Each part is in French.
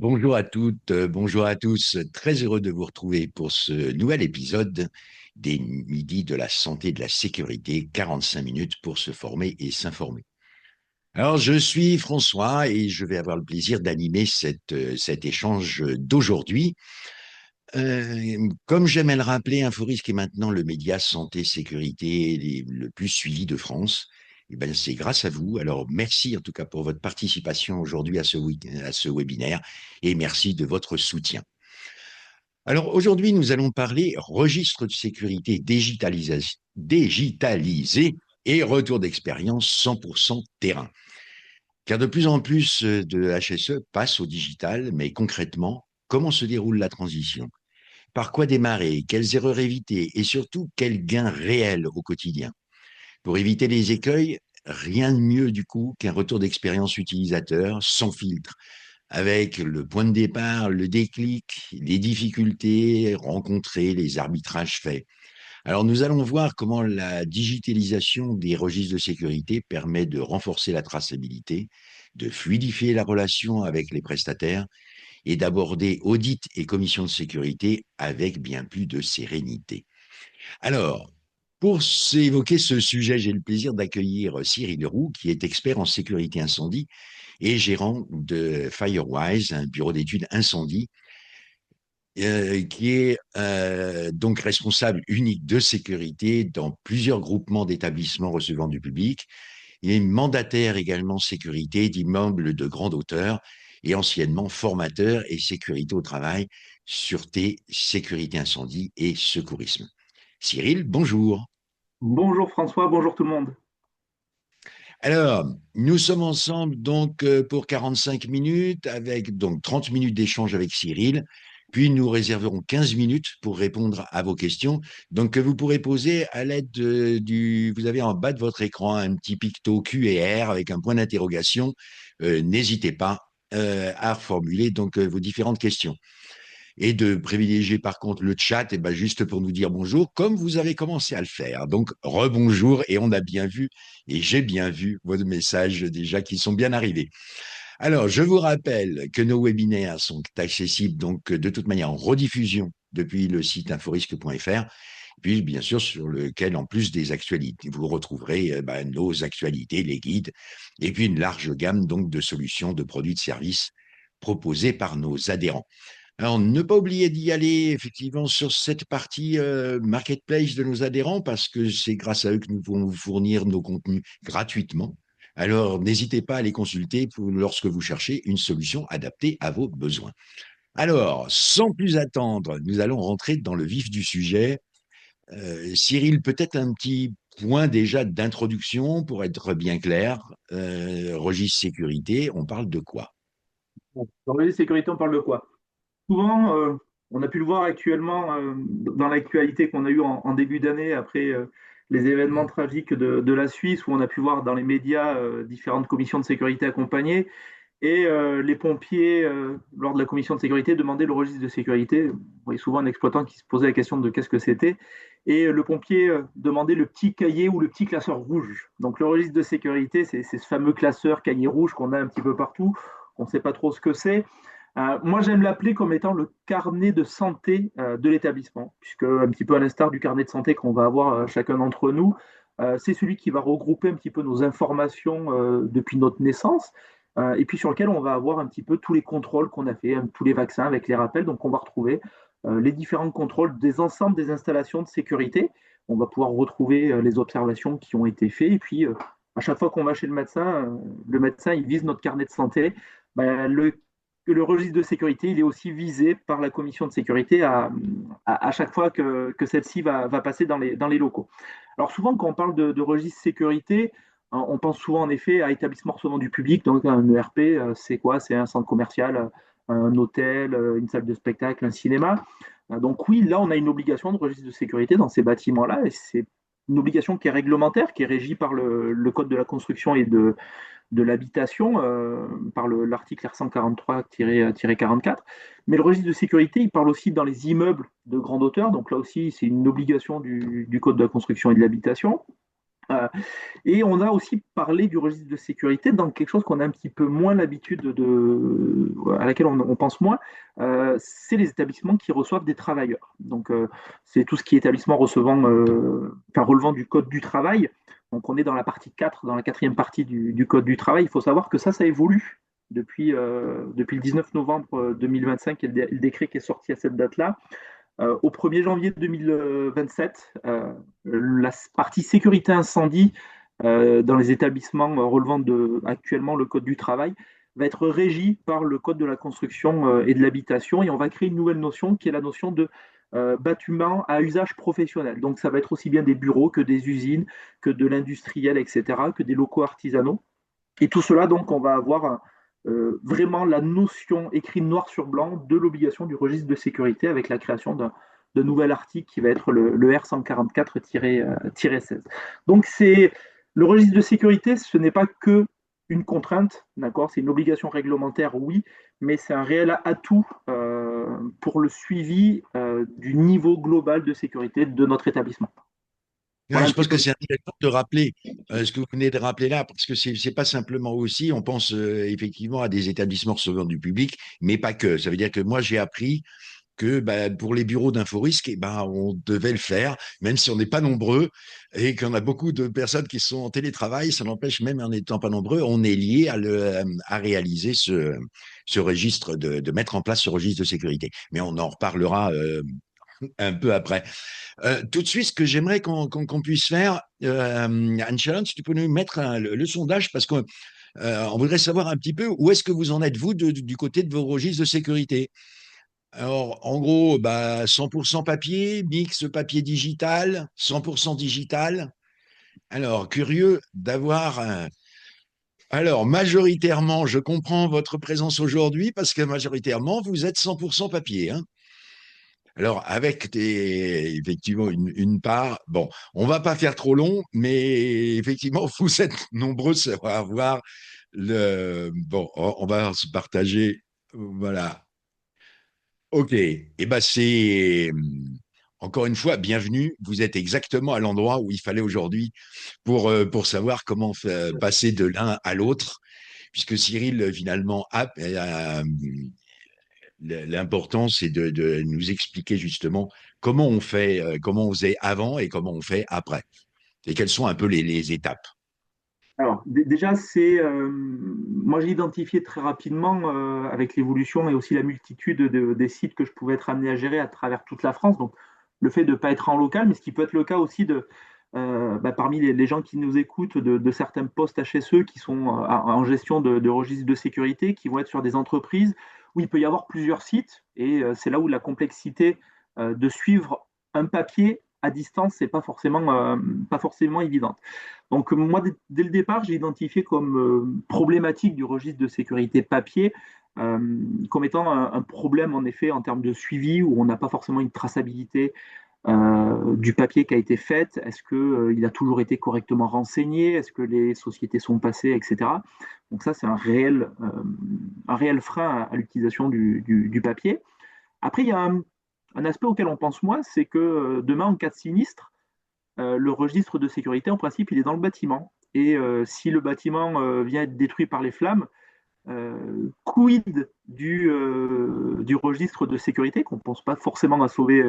Bonjour à toutes, bonjour à tous. Très heureux de vous retrouver pour ce nouvel épisode des Midis de la santé et de la sécurité, 45 minutes pour se former et s'informer. Alors, je suis François et je vais avoir le plaisir d'animer cet échange d'aujourd'hui. Comme j'aime à le rappeler, Inforisque est maintenant le média santé-sécurité le plus suivi de France. Eh ben, c'est grâce à vous. Alors, merci en tout cas pour votre participation aujourd'hui à ce webinaire et merci de votre soutien. Alors, aujourd'hui, nous allons parler registre de sécurité digitalisé et retour d'expérience 100% terrain. Car de plus en plus de HSE passent au digital, mais concrètement, comment se déroule la transition? Par quoi démarrer? Quelles erreurs éviter? Et surtout, quels gains réels au quotidien? Pour éviter les écueils, rien de mieux du coup qu'un retour d'expérience utilisateur sans filtre, avec le point de départ, le déclic, les difficultés rencontrées, les arbitrages faits. Alors nous allons voir comment la digitalisation des registres de sécurité permet de renforcer la traçabilité, de fluidifier la relation avec les prestataires et d'aborder audit et commission de sécurité avec bien plus de sérénité. Alors, pour évoquer ce sujet, j'ai le plaisir d'accueillir Cyril Roux, qui est expert en sécurité incendie et gérant de Firewise, un bureau d'études incendie, qui est donc responsable unique de sécurité dans plusieurs groupements d'établissements recevant du public. Il est mandataire également sécurité d'immeubles de grande hauteur et anciennement formateur et sécurité au travail, sûreté, sécurité incendie et secourisme. Cyril, bonjour. Bonjour François, bonjour tout le monde. Alors, nous sommes ensemble donc pour 45 minutes avec donc 30 minutes d'échange avec Cyril. Puis nous réserverons 15 minutes pour répondre à vos questions. Donc, que vous pourrez poser à l'aide vous avez en bas de votre écran un petit picto Q&R avec un point d'interrogation. N'hésitez pas à formuler donc vos différentes questions et de privilégier par contre le chat, et ben juste pour nous dire bonjour, comme vous avez commencé à le faire. Donc, rebonjour, et on a bien vu, et j'ai bien vu vos messages déjà qui sont bien arrivés. Alors, je vous rappelle que nos webinaires sont accessibles donc de toute manière en rediffusion depuis le site inforisque.fr, puis bien sûr sur lequel, en plus des actualités, vous retrouverez nos actualités, les guides, et puis une large gamme donc de solutions, de produits, de services proposés par nos adhérents. Alors, ne pas oublier d'y aller effectivement sur cette partie marketplace de nos adhérents parce que c'est grâce à eux que nous pouvons vous fournir nos contenus gratuitement. Alors, n'hésitez pas à les consulter lorsque vous cherchez une solution adaptée à vos besoins. Alors, sans plus attendre, nous allons rentrer dans le vif du sujet. Cyril, peut-être un petit point déjà d'introduction pour être bien clair. Registre sécurité, on parle de quoi? Dans les sécurité, on parle de quoi? Souvent, on a pu le voir actuellement dans l'actualité qu'on a eue en début d'année après les événements tragiques de la Suisse, où on a pu voir dans les médias différentes commissions de sécurité accompagnées et les pompiers, lors de la commission de sécurité, demandaient le registre de sécurité. Vous voyez souvent un exploitant qui se posait la question de qu'est-ce que c'était. Et le pompier demandait le petit cahier ou le petit classeur rouge. Donc le registre de sécurité, c'est ce fameux classeur cahier rouge qu'on a un petit peu partout. On ne sait pas trop ce que c'est. Moi, j'aime l'appeler comme étant le carnet de santé de l'établissement, puisque un petit peu à l'instar du carnet de santé qu'on va avoir chacun d'entre nous, c'est celui qui va regrouper un petit peu nos informations depuis notre naissance, et puis sur lequel on va avoir un petit peu tous les contrôles qu'on a fait, tous les vaccins avec les rappels. Donc, on va retrouver les différents contrôles des ensembles des installations de sécurité. On va pouvoir retrouver les observations qui ont été faites, et puis à chaque fois qu'on va chez le médecin, il vise notre carnet de santé. Ben, le registre de sécurité, il est aussi visé par la commission de sécurité à chaque fois que celle-ci va passer dans les locaux. Alors souvent, quand on parle de registre sécurité, on pense souvent en effet à établissement recevant du public, donc un ERP, c'est quoi? C'est un centre commercial, un hôtel, une salle de spectacle, un cinéma. Donc oui, là, on a une obligation de registre de sécurité dans ces bâtiments-là, et c'est une obligation qui est réglementaire, qui est régie par le Code de la construction et de l'habitation par l'article R143-44. Mais le registre de sécurité, il parle aussi dans les immeubles de grande hauteur. Donc là aussi, c'est une obligation du Code de la construction et de l'habitation. Euh, et on a aussi parlé du registre de sécurité dans quelque chose qu'on a un petit peu moins l'habitude à laquelle on pense moins, c'est les établissements qui reçoivent des travailleurs. Donc c'est tout ce qui est établissement relevant du Code du travail. Donc on est dans la partie 4, dans la quatrième partie du Code du travail. Il faut savoir que ça évolue depuis le 19 novembre 2025, et le décret qui est sorti à cette date-là. Au 1er janvier 2027, la partie sécurité incendie dans les établissements relevant actuellement le Code du travail va être régie par le Code de la construction et de l'habitation, et on va créer une nouvelle notion qui est la notion de bâtiment à usage professionnel. Donc ça va être aussi bien des bureaux que des usines, que de l'industriel, etc., que des locaux artisanaux. Et tout cela, donc, on va avoir vraiment la notion écrite noir sur blanc de l'obligation du registre de sécurité avec la création d'un nouvel article qui va être le R144-16. Donc, le registre de sécurité, ce n'est pas que une contrainte, d'accord, c'est une obligation réglementaire, oui, mais c'est un réel atout pour le suivi du niveau global de sécurité de notre établissement. Ouais, Voilà un je petit pense que peu. c'est intéressant de rappeler ce que vous venez de rappeler là, parce que c'est pas simplement aussi, on pense effectivement à des établissements recevant du public, mais pas que. Ça veut dire que moi, j'ai appris que bah, pour les bureaux d'inforisque, eh ben, on devait le faire, même si on n'est pas nombreux et qu'on a beaucoup de personnes qui sont en télétravail, ça n'empêche, même en n'étant pas nombreux, on est lié à réaliser ce registre, de mettre en place ce registre de sécurité. Mais on en reparlera un peu après. Tout de suite, ce que j'aimerais qu'on puisse faire, Anne-Charlotte, si tu peux nous mettre le sondage, parce qu'on on voudrait savoir un petit peu où est-ce que vous en êtes, vous, du côté de vos registres de sécurité. Alors, en gros, bah, 100% papier, mix papier digital, 100% digital. Alors, curieux d'avoir un... Alors, majoritairement, je comprends votre présence aujourd'hui parce que majoritairement, vous êtes 100% papier, hein. Alors, avec effectivement une part, bon, on va pas faire trop long, mais effectivement, vous êtes nombreux à avoir le. Bon, on va se partager. Voilà. OK. Eh ben, c'est. Encore une fois, bienvenue. Vous êtes exactement à l'endroit où il fallait aujourd'hui pour savoir comment passer de l'un à l'autre, puisque Cyril, finalement, l'important, c'est de nous expliquer justement comment on faisait avant et comment on fait après, et quelles sont un peu les étapes. Alors, déjà, moi, j'ai identifié très rapidement, avec l'évolution et aussi la multitude des sites que je pouvais être amené à gérer à travers toute la France. Donc, le fait de ne pas être en local, mais ce qui peut être le cas aussi parmi les gens qui nous écoutent, de certains postes HSE qui sont en gestion de registres de sécurité, qui vont être sur des entreprises où il peut y avoir plusieurs sites. Et c'est là où la complexité de suivre un papier à distance, c'est pas forcément évidente. Donc moi, dès le départ, j'ai identifié comme problématique du registre de sécurité papier euh, comme étant un problème en effet en termes de suivi où on n'a pas forcément une traçabilité du papier qui a été fait. Est-ce qu'il a toujours été correctement renseigné? Est-ce que les sociétés sont passées, etc. Donc ça, c'est un réel frein à l'utilisation du papier. Après, il y a un aspect auquel on pense moins, c'est que demain, en cas de sinistre, le registre de sécurité, en principe, il est dans le bâtiment. Et si le bâtiment vient être détruit par les flammes, quid du registre de sécurité, qu'on ne pense pas forcément à sauver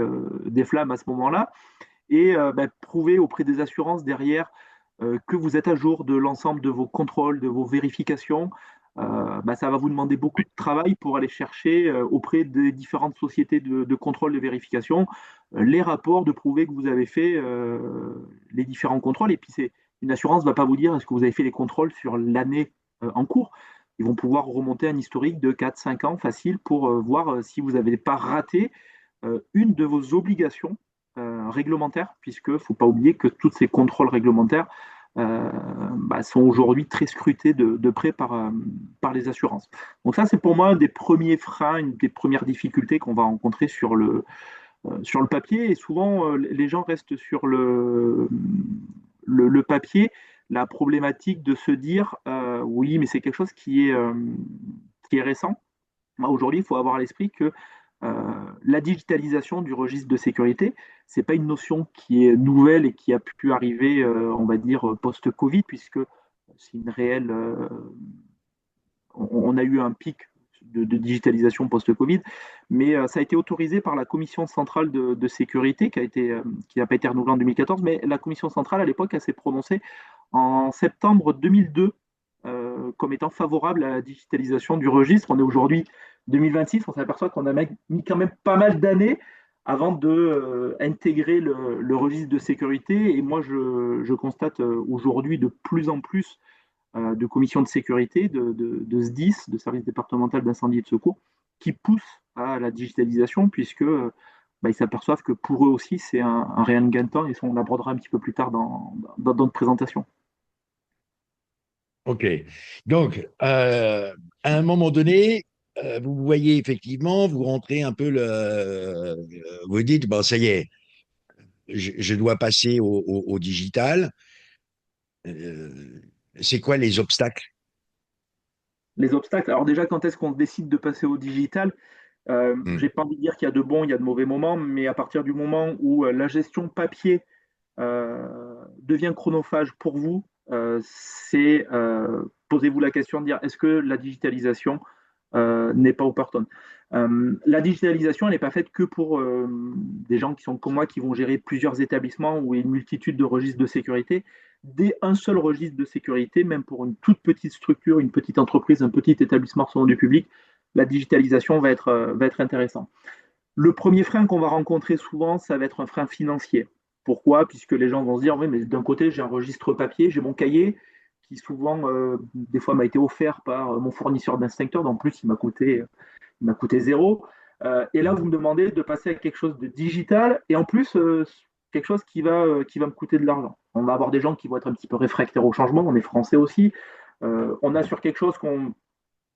des flammes à ce moment-là, et prouver auprès des assurances derrière que vous êtes à jour de l'ensemble de vos contrôles, de vos vérifications. Ça va vous demander beaucoup de travail pour aller chercher auprès des différentes sociétés de contrôle de vérification les rapports de prouver que vous avez fait les différents contrôles. Et puis, une assurance ne va pas vous dire est-ce que vous avez fait les contrôles sur l'année en cours. Ils vont pouvoir remonter un historique de 4-5 ans facile pour voir si vous n'avez pas raté une de vos obligations réglementaires, puisque il ne faut pas oublier que tous ces contrôles réglementaires sont aujourd'hui très scrutés de près par les assurances. Donc ça, c'est pour moi un des premiers freins, une des premières difficultés qu'on va rencontrer sur le papier. Et souvent, les gens restent sur le papier. La problématique de se dire, oui, mais c'est quelque chose qui est récent. Aujourd'hui, il faut avoir à l'esprit que La digitalisation du registre de sécurité, c'est pas une notion qui est nouvelle et qui a pu arriver, on va dire, post-Covid, puisque c'est une réelle. On a eu un pic de digitalisation post-Covid, mais ça a été autorisé par la Commission centrale de sécurité qui n'a pas été renouvelée en 2014, mais la Commission centrale à l'époque elle s'est prononcée en septembre 2002 comme étant favorable à la digitalisation du registre. On est aujourd'hui 2026, on s'aperçoit qu'on a mis quand même pas mal d'années avant de intégrer le registre de sécurité. Et moi, je constate aujourd'hui de plus en plus de commissions de sécurité, de SDIS, de service départemental d'incendie et de secours, qui poussent à la digitalisation, puisque ils s'aperçoivent que pour eux aussi, c'est un réel gain de temps, et ça, on l'abordera un petit peu plus tard dans notre présentation. Ok. Donc, à un moment donné, vous voyez effectivement, vous rentrez un peu vous dites, bon, ça y est, je dois passer au digital. Euh, c'est quoi les obstacles? Les obstacles, alors déjà, quand est-ce qu'on décide de passer au digital? Hmm. J'ai pas envie de dire qu'il y a de bons, il y a de mauvais moments, mais à partir du moment où la gestion papier devient chronophage pour vous, posez-vous la question de dire est-ce que la digitalisation n'est pas opportune. La digitalisation, elle n'est pas faite que pour des gens qui sont comme moi, qui vont gérer plusieurs établissements ou une multitude de registres de sécurité. Dès un seul registre de sécurité, même pour une toute petite structure, une petite entreprise, un petit établissement recevant du public, la digitalisation va être intéressante. Le premier frein qu'on va rencontrer souvent, ça va être un frein financier. Pourquoi? Puisque les gens vont se dire, oui, mais d'un côté, j'ai un registre papier, j'ai mon cahier, qui souvent, des fois, m'a été offert par mon fournisseur d'instincteurs. En plus, il m'a coûté zéro. Et là, vous me demandez de passer à quelque chose de digital et en plus, quelque chose qui va me coûter de l'argent. On va avoir des gens qui vont être un petit peu réfractaires au changement. On est français aussi. On a sur quelque chose qu'on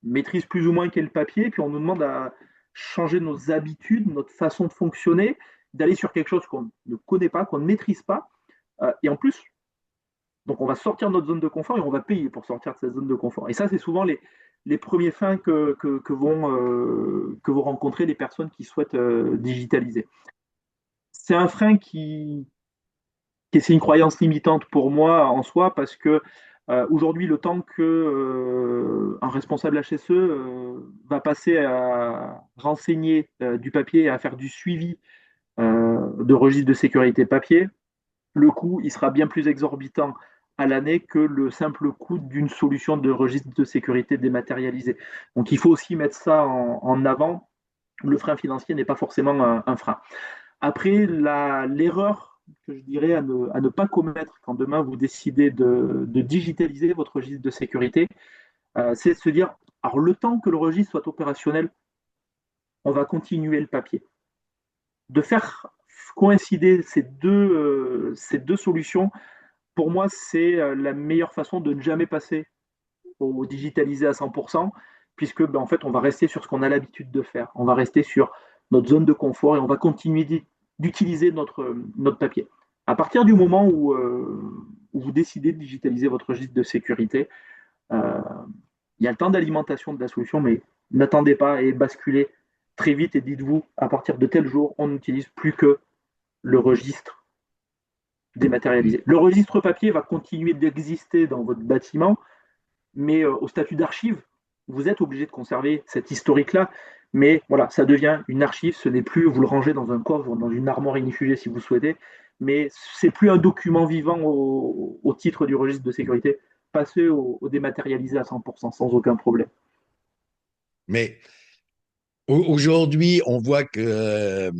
maîtrise plus ou moins qu'est le papier, puis on nous demande à changer nos habitudes, notre façon de fonctionner, d'aller sur quelque chose qu'on ne connaît pas, qu'on ne maîtrise pas. Et en plus, donc on va sortir de notre zone de confort et on va payer pour sortir de cette zone de confort. Et ça, c'est souvent les premiers freins que vont rencontrer les personnes qui souhaitent digitaliser. C'est un frein qui c'est une croyance limitante pour moi en soi parce que aujourd'hui, le temps que un responsable HSE va passer à renseigner du papier et à faire du suivi de registre de sécurité papier, le coût il sera bien plus exorbitant à l'année que le simple coût d'une solution de registre de sécurité dématérialisé. Donc il faut aussi mettre ça en avant. Le frein financier n'est pas forcément un frein. Après, l'erreur que je dirais à ne pas commettre quand demain vous décidez de digitaliser votre registre de sécurité, c'est de se dire, alors le temps que le registre soit opérationnel, on va continuer le papier. De faire coïncider ces deux solutions, pour moi, c'est la meilleure façon de ne jamais passer au digitalisé à 100%, puisque ben, en fait, on va rester sur ce qu'on a l'habitude de faire. On va rester sur notre zone de confort et on va continuer d'utiliser notre papier. À partir du moment où vous décidez de digitaliser votre registre de sécurité, euh, il y a le temps d'alimentation de la solution, mais n'attendez pas et basculez très vite et dites-vous, à partir de tel jour, on n'utilise plus que le registre dématérialisé. Le registre papier va continuer d'exister dans votre bâtiment, mais au statut d'archive, vous êtes obligé de conserver cet historique-là. Mais voilà, ça devient une archive, ce n'est plus, vous le rangez dans un coffre, dans une armoire inifugée si vous souhaitez, mais c'est plus un document vivant au titre du registre de sécurité. Passez au dématérialisé à 100% sans aucun problème. Mais aujourd'hui, on voit que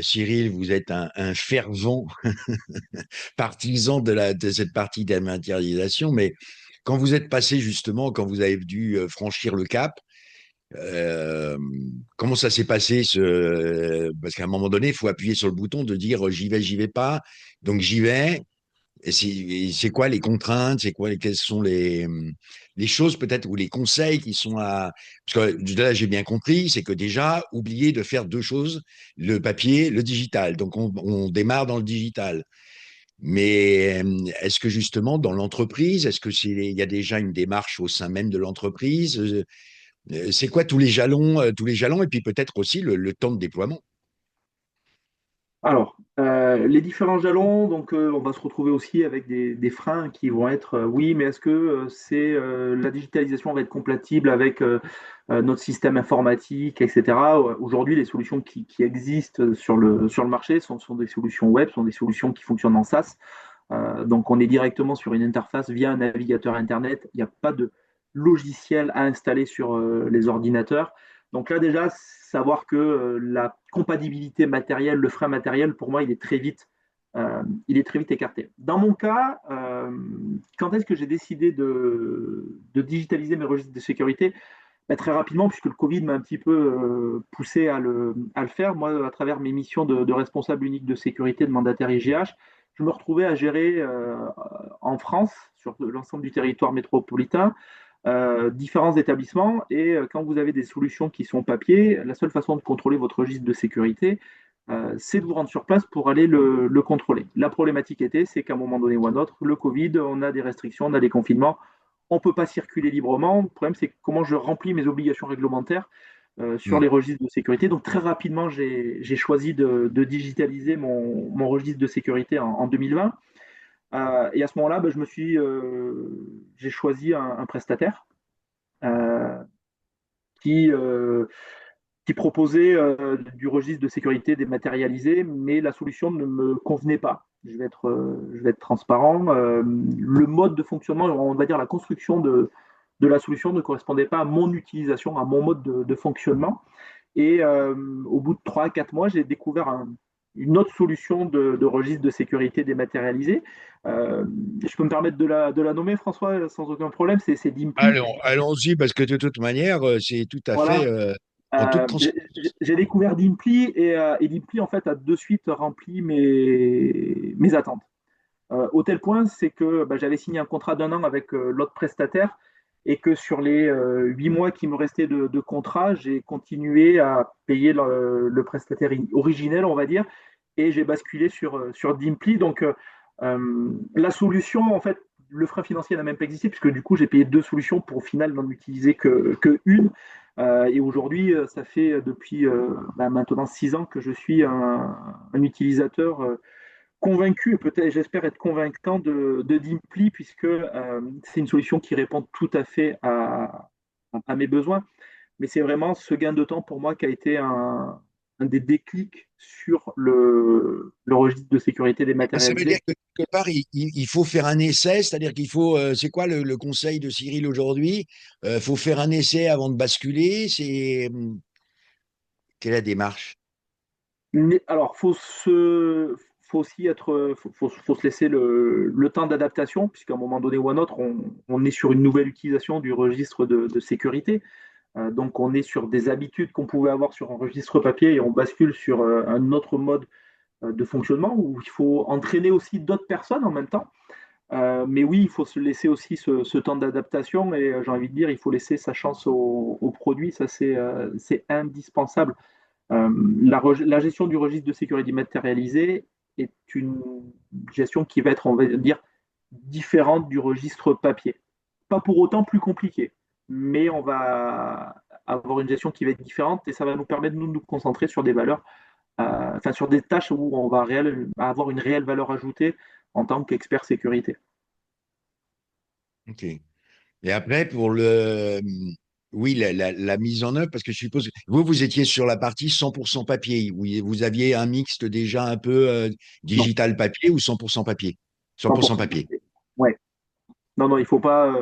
Cyril, vous êtes un fervent partisan de cette partie dématérialisation, mais quand vous êtes passé justement, quand vous avez dû franchir le cap, euh, comment ça s'est passé parce qu'à un moment donné, il faut appuyer sur le bouton de dire j'y vais pas, donc j'y vais. Et c'est quoi les contraintes? C'est quoi quelles sont les choses peut-être ou les conseils qui sont à... Parce que là, j'ai bien compris, c'est que déjà, oubliez de faire deux choses, le papier, le digital. Donc, on démarre dans le digital. Mais est-ce que justement, dans l'entreprise, est-ce que il y a déjà une démarche au sein même de l'entreprise? C'est quoi tous les jalons et puis peut-être aussi le temps de déploiement. Alors, les différents jalons, donc on va se retrouver aussi avec des freins qui vont être oui, mais est-ce que la digitalisation va être compatible avec notre système informatique, etc. Aujourd'hui, les solutions qui existent sur le marché sont des solutions web, sont des solutions qui fonctionnent en SaaS. Donc, on est directement sur une interface via un navigateur Internet. Il n'y a pas de logiciel à installer sur les ordinateurs. Donc là, déjà, savoir que la compatibilité matérielle, le frein matériel, pour moi, il est très vite écarté. Dans mon cas, quand est-ce que j'ai décidé de digitaliser mes registres de sécurité? Ben, très rapidement, puisque le Covid m'a un petit peu poussé à le faire. Moi, à travers mes missions de responsable unique de sécurité de mandataire IGH, je me retrouvais à gérer en France, sur l'ensemble du territoire métropolitain, différents établissements. Et quand vous avez des solutions qui sont papier, la seule façon de contrôler votre registre de sécurité, c'est de vous rendre sur place pour aller le contrôler. La problématique était, c'est qu'à un moment donné ou à un autre, le Covid, on a des restrictions, on a des confinements, on ne peut pas circuler librement. Le problème, c'est comment je remplis mes obligations réglementaires sur Hmm. les registres de sécurité. Donc très rapidement, j'ai choisi de digitaliser mon registre de sécurité en 2020. Et à ce moment-là, ben, j'ai choisi un prestataire euh, qui, euh, qui proposait du registre de sécurité dématérialisé, mais la solution ne me convenait pas. Je vais être transparent. Le mode de fonctionnement, on va dire la construction de la solution ne correspondait pas à mon utilisation, à mon mode de fonctionnement. Et au bout de 3 à 4 mois, j'ai découvert une autre solution de registre de sécurité dématérialisé. Euh, je peux me permettre de la nommer, François, sans aucun problème, c'est Dimply. Allons-y, parce que de toute manière, c'est tout à fait Voilà. en toute J'ai découvert Dimply et Dimply, en fait, a de suite rempli mes attentes. Au tel point, c'est que bah, j'avais signé un contrat d'1 an avec l'autre prestataire et que sur les 8 mois qui me restaient de contrat, j'ai continué à payer le prestataire originel, on va dire, et j'ai basculé sur Dimply. Donc, la solution, en fait, le frein financier n'a même pas existé, puisque du coup, j'ai payé deux solutions pour au final n'en utiliser que une. Et aujourd'hui, ça fait depuis bah, maintenant 6 ans que je suis un utilisateur convaincu et peut-être, j'espère être convaincant de Dimply, puisque c'est une solution qui répond tout à fait à mes besoins. Mais c'est vraiment ce gain de temps pour moi qui a été un des déclics sur le registre de sécurité Ça veut dire dématérialisé. que quelque part, il faut faire un essai, c'est-à-dire qu'il faut, c'est quoi le conseil de Cyril aujourd'hui? Il faut faire un essai avant de basculer. Quelle est la démarche? Mais alors, faut aussi faut se laisser le temps d'adaptation, puisqu'à un moment donné ou à un autre, on est sur une nouvelle utilisation du registre de sécurité. Donc, on est sur des habitudes qu'on pouvait avoir sur un registre papier et on bascule sur un autre mode de fonctionnement où il faut entraîner aussi d'autres personnes en même temps. Mais oui, il faut se laisser aussi ce temps d'adaptation et j'ai envie de dire, il faut laisser sa chance au produit. Ça, c'est indispensable. La gestion du registre de sécurité matérialisé est une gestion qui va être, on va dire, différente du registre papier. Pas pour autant plus compliquée, mais on va avoir une gestion qui va être différente et ça va nous permettre de nous concentrer sur des valeurs, enfin sur des tâches où on va avoir une réelle valeur ajoutée en tant qu'expert sécurité. Ok. Et après, pour le, oui, la mise en œuvre, parce que je suppose que vous étiez sur la partie 100% papier. Vous aviez un mixte déjà un peu Non, digital papier ou 100% papier? 100% 100% papier. papier. Ouais. Non, non, il faut pas.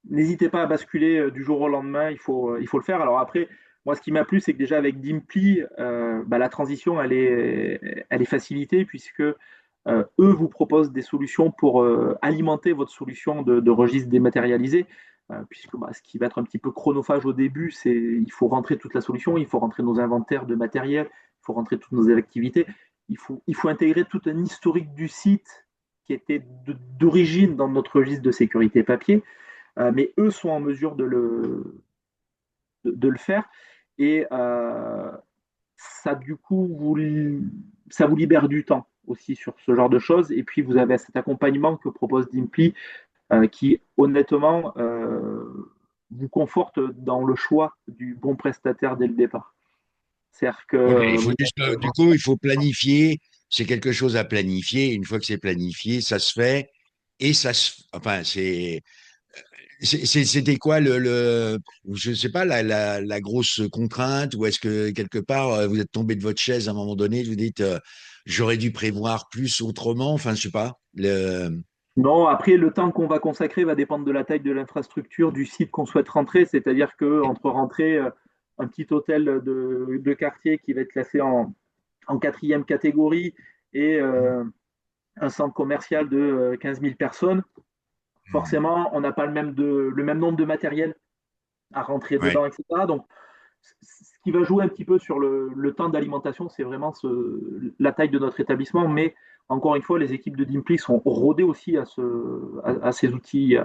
N'hésitez pas à basculer du jour au lendemain, il faut le faire. Alors après, moi, ce qui m'a plu, c'est que déjà avec Dimply, bah, la transition, elle est facilitée puisque eux vous proposent des solutions pour alimenter votre solution de registre dématérialisé. Puisque bah, ce qui va être un petit peu chronophage au début, c'est il faut rentrer toute la solution, il faut rentrer nos inventaires de matériel, il faut rentrer toutes nos activités, il faut intégrer tout un historique du site qui était d'origine dans notre registre de sécurité papier. Mais eux sont en mesure de le faire. Et ça, du coup, ça vous libère du temps aussi sur ce genre de choses. Et puis, vous avez cet accompagnement que propose Dimply qui, honnêtement, vous conforte dans le choix du bon prestataire dès le départ. C'est-à-dire que Ok, il faut juste, du coup, il faut planifier. C'est quelque chose à planifier. Une fois que c'est planifié, ça se fait. Et enfin, c'était quoi je sais pas, la grosse contrainte, ou est-ce que quelque part, vous êtes tombé de votre chaise à un moment donné, vous dites, j'aurais dû prévoir plus autrement, enfin, je sais pas. non, après, le temps qu'on va consacrer va dépendre de la taille de l'infrastructure, du site qu'on souhaite rentrer. C'est-à-dire que entre rentrer un petit hôtel de quartier qui va être classé en quatrième catégorie et un centre commercial de 15 000 personnes, forcément, on n'a pas le même nombre de matériel à rentrer Ouais, dedans, etc. Donc, ce qui va jouer un petit peu sur le temps d'alimentation, c'est vraiment la taille de notre établissement. Mais encore une fois, les équipes de Dimpli sont rodées aussi à ces outils,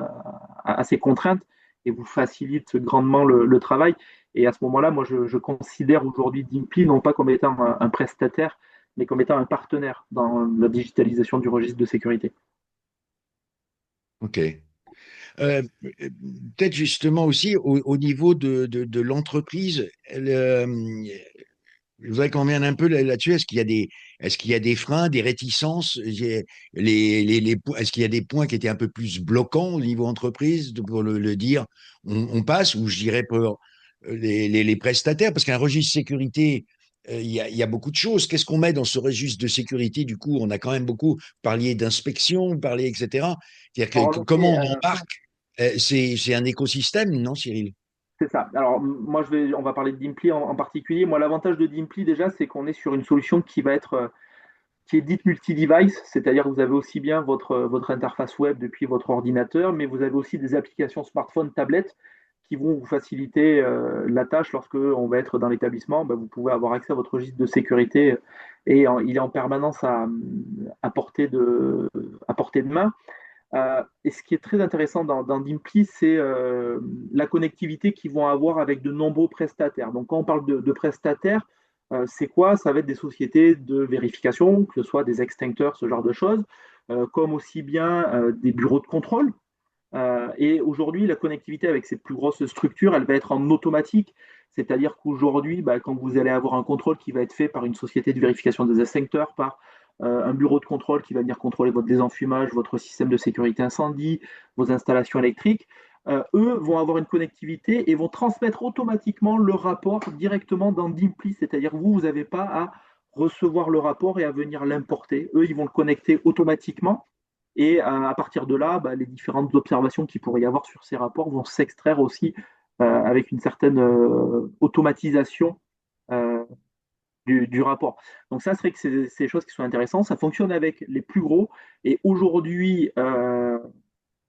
à ces contraintes et vous facilitent grandement le travail. Et à ce moment-là, moi, je considère aujourd'hui Dimpli non pas comme étant un prestataire, mais comme étant un partenaire dans la digitalisation du registre de sécurité. ok. Euh, Peut-être justement aussi au niveau de l'entreprise, je voudrais qu'on revienne un peu là-dessus. Est-ce qu'il y a des freins, des réticences? Est-ce qu'il y a des points qui étaient un peu plus bloquants au niveau entreprise pour le dire, on passe, ou je dirais pour les prestataires, parce qu'un registre sécurité, il y a beaucoup de choses. Qu'est-ce qu'on met dans ce registre de sécurité? Du coup, on a quand même beaucoup parlé d'inspection, parlé, etc. C'est-à-dire Alors, en comment effet, on embarque? C'est un écosystème, non, Cyril? c'est ça. Alors, moi, on va parler de Dimpli en particulier. Moi, l'avantage de Dimpli, déjà, c'est qu'on est sur une solution qui est dite multi-device, c'est-à-dire que vous avez aussi bien votre interface web depuis votre ordinateur, mais vous avez aussi des applications smartphone, tablette qui vont vous faciliter la tâche lorsque on va être dans l'établissement. Ben, vous pouvez avoir accès à votre registre de sécurité il est en permanence à portée de main. Et ce qui est très intéressant dans Dimply, c'est la connectivité qu'ils vont avoir avec de nombreux prestataires. Donc, quand on parle de prestataires, c'est quoi? Ça va être des sociétés de vérification, que ce soit des extincteurs, ce genre de choses, comme aussi bien des bureaux de contrôle. Et aujourd'hui, la connectivité avec ces plus grosses structures, elle va être en automatique. C'est-à-dire qu'aujourd'hui, bah, quand vous allez avoir un contrôle qui va être fait par une société de vérification des extincteurs, par un bureau de contrôle qui va venir contrôler votre désenfumage, votre système de sécurité incendie, vos installations électriques, eux vont avoir une connectivité et vont transmettre automatiquement le rapport directement dans Dimply. C'est-à-dire vous n'avez pas à recevoir le rapport et à venir l'importer. Eux, ils vont le connecter automatiquement et à partir de là, bah, les différentes observations qu'il pourrait y avoir sur ces rapports vont s'extraire aussi avec une certaine automatisation euh, du rapport. Donc ça serait que c'est des choses qui sont intéressantes. Ça fonctionne avec les plus gros. Et aujourd'hui,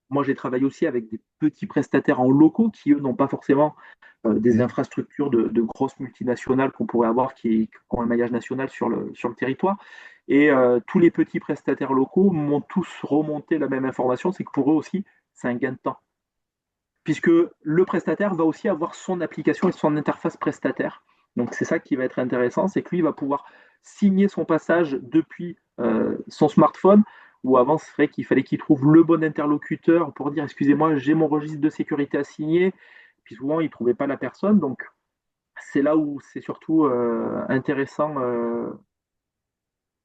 moi j'ai travaillé aussi avec des petits prestataires en locaux qui, eux, n'ont pas forcément des infrastructures de grosses multinationales qu'on pourrait avoir qui ont un maillage national sur le territoire. Et tous les petits prestataires locaux m'ont tous remonté la même information, c'est que pour eux aussi, c'est un gain de temps. Puisque le prestataire va aussi avoir son application et son interface prestataire. Donc c'est ça qui va être intéressant, c'est que lui va pouvoir signer son passage depuis son smartphone, où avant c'est vrai qu'il fallait qu'il trouve le bon interlocuteur pour dire excusez-moi, j'ai mon registre de sécurité à signer, puis souvent il ne trouvait pas la personne, donc c'est là où c'est surtout intéressant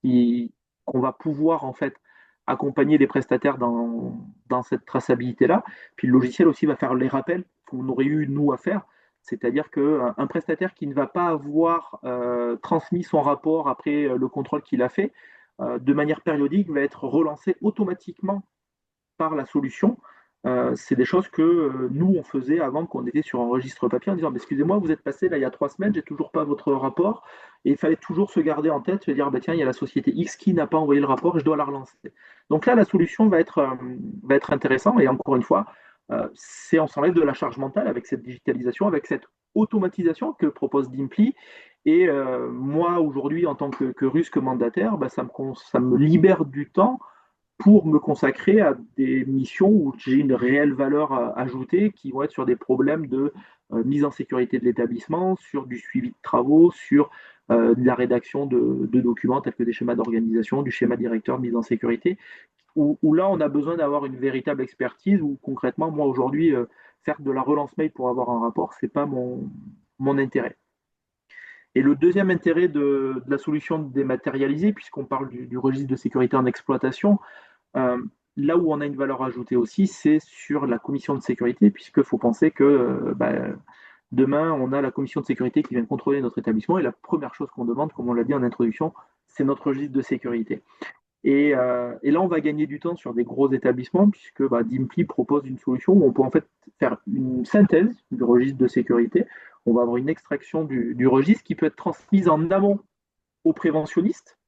qu'on va pouvoir en fait accompagner les prestataires dans cette traçabilité-là. Puis le logiciel aussi va faire les rappels qu'on aurait eu nous à faire. C'est-à-dire qu'un prestataire qui ne va pas avoir transmis son rapport après le contrôle qu'il a fait, de manière périodique, va être relancé automatiquement par la solution. C'est des choses que nous, on faisait avant qu'on était sur un registre papier en disant excusez-moi, vous êtes passé là il y a 3 semaines, j'ai toujours pas votre rapport. Et il fallait toujours se garder en tête, se dire bah, tiens, il y a la société X qui n'a pas envoyé le rapport et je dois la relancer. Donc là, la solution va être intéressante. Et encore une fois, on s'enlève de la charge mentale avec cette digitalisation, avec cette automatisation que propose Dimply. Et moi, aujourd'hui, en tant que rusque mandataire, bah, ça me libère du temps pour me consacrer à des missions où j'ai une réelle valeur ajoutée, qui vont être sur des problèmes de mise en sécurité de l'établissement, sur du suivi de travaux, sur de la rédaction de documents tels que des schémas d'organisation, du schéma directeur de mise en sécurité, où là on a besoin d'avoir une véritable expertise, où concrètement, moi aujourd'hui, faire de la relance mail pour avoir un rapport, c'est pas mon intérêt. Et le deuxième intérêt de la solution dématérialisée, puisqu'on parle du registre de sécurité en exploitation, euh, là où on a une valeur ajoutée aussi, c'est sur la commission de sécurité, puisqu'il faut penser que demain, on a la commission de sécurité qui vient contrôler notre établissement, et la première chose qu'on demande, comme on l'a dit en introduction, c'est notre registre de sécurité. Et là, on va gagner du temps sur des gros établissements, puisque Dimpli propose une solution où on peut en fait faire une synthèse du registre de sécurité. On va avoir une extraction du registre qui peut être transmise en amont aux préventionnistes.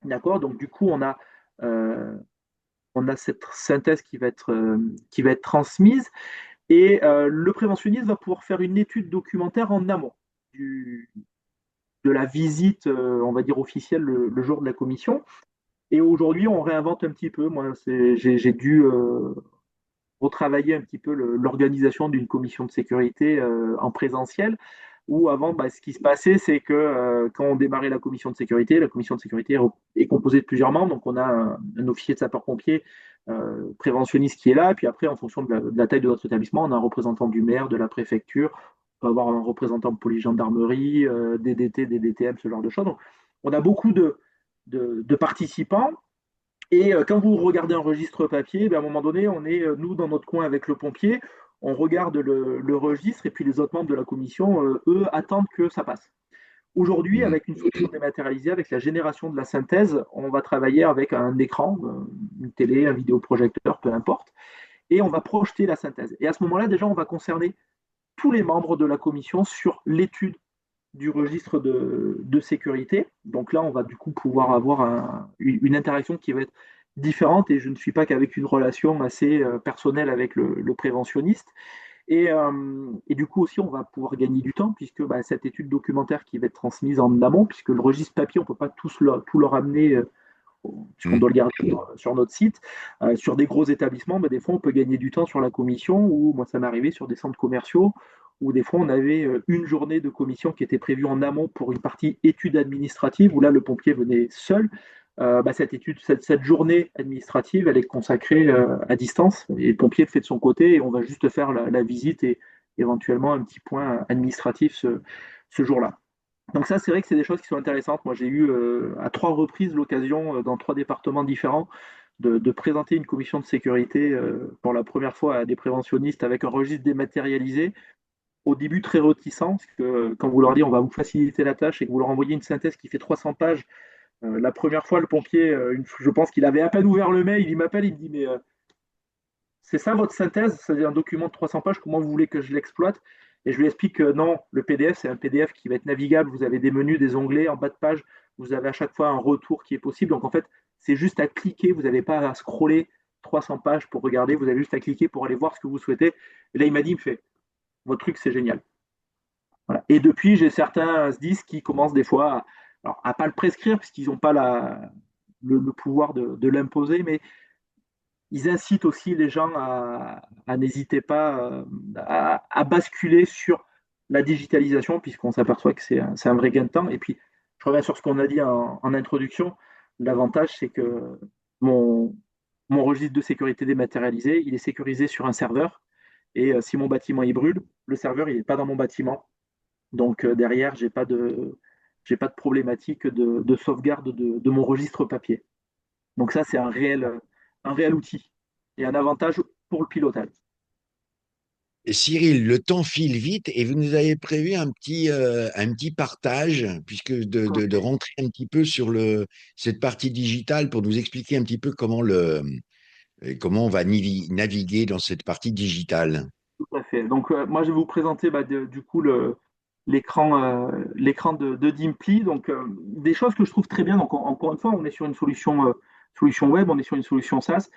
D'accord. Donc, du coup, on a cette synthèse qui va être transmise. Et le préventionniste va pouvoir faire une étude documentaire en amont du, de la visite, on va dire, officielle le jour de la commission. Et aujourd'hui, on réinvente un petit peu. Moi, j'ai dû retravailler un petit peu l'organisation d'une commission de sécurité en présentiel, où avant, ce qui se passait, c'est que quand on démarrait la commission de sécurité est composée de plusieurs membres. Donc, on a un officier de sapeur-pompier préventionniste qui est là. Et puis après, en fonction de la taille de notre établissement, on a un représentant du maire, de la préfecture, on peut avoir un représentant de police-gendarmerie, DDT, DDTM, ce genre de choses. Donc, on a beaucoup de participants. Et quand vous regardez un registre papier, à un moment donné, on est, nous, dans notre coin avec le pompier, on regarde le registre et puis les autres membres de la commission, eux, attendent que ça passe. Aujourd'hui, Mhm. avec une solution dématérialisée, avec la génération de la synthèse, on va travailler avec un écran, une télé, un vidéoprojecteur, peu importe, et on va projeter la synthèse. Et à ce moment-là, déjà, on va concerner tous les membres de la commission sur l'étude du registre de sécurité. Donc là, on va du coup pouvoir avoir une interaction qui va être différente et je ne suis pas qu'avec une relation assez personnelle avec le préventionniste. Et du coup aussi, on va pouvoir gagner du temps puisque cette étude documentaire qui va être transmise en amont, puisque le registre papier, on ne peut pas tout le ramener puisqu'on Mhm. doit le garder sur notre site. Sur des gros établissements, des fois, on peut gagner du temps sur la commission, ou moi, ça m'est arrivé sur des centres commerciaux, où des fois, on avait une journée de commission qui était prévue en amont pour une partie étude administrative, où là, le pompier venait seul. Cette journée administrative, elle est consacrée à distance, et le pompier le fait de son côté, et on va juste faire la visite et éventuellement un petit point administratif ce jour-là. Donc ça, c'est vrai que c'est des choses qui sont intéressantes. Moi, j'ai eu à 3 reprises l'occasion, dans 3 départements différents, de présenter une commission de sécurité pour la première fois à des préventionnistes avec un registre dématérialisé. Au début, très réticent, parce que quand vous leur dites on va vous faciliter la tâche et que vous leur envoyez une synthèse qui fait 300 pages, la première fois, le pompier, je pense qu'il avait à peine ouvert le mail, il m'appelle, il me dit mais c'est ça votre synthèse, c'est un document de 300 pages, comment vous voulez que je l'exploite? Et je lui explique que non, le PDF, c'est un PDF qui va être navigable, vous avez des menus, des onglets en bas de page, vous avez à chaque fois un retour qui est possible. Donc en fait, c'est juste à cliquer, vous n'avez pas à scroller 300 pages pour regarder, vous avez juste à cliquer pour aller voir ce que vous souhaitez. Et là, il m'a dit, il me fait, votre truc, c'est génial. Voilà. Et depuis, j'ai certains SDIS qui commencent des fois à pas le prescrire, puisqu'ils n'ont pas le pouvoir de l'imposer, mais ils incitent aussi les gens à n'hésiter pas à basculer sur la digitalisation, puisqu'on s'aperçoit que c'est un vrai gain de temps. Et puis, je reviens sur ce qu'on a dit en introduction. L'avantage, c'est que mon, mon registre de sécurité dématérialisé, il est sécurisé sur un serveur. Et si mon bâtiment il brûle, le serveur il n'est pas dans mon bâtiment. Donc derrière, j'ai pas de problématique de sauvegarde de mon registre papier. Donc ça, c'est un réel outil et un avantage pour le pilotage. Et Cyril, le temps file vite et vous nous avez prévu un petit partage, puisque de rentrer un petit peu sur cette partie digitale pour nous expliquer un petit peu comment on va naviguer dans cette partie digitale. Tout à fait. Donc moi, je vais vous présenter du coup l'écran de Dimply. Donc des choses que je trouve très bien. Donc encore une fois, on est sur une solution web, on est sur une solution SaaS.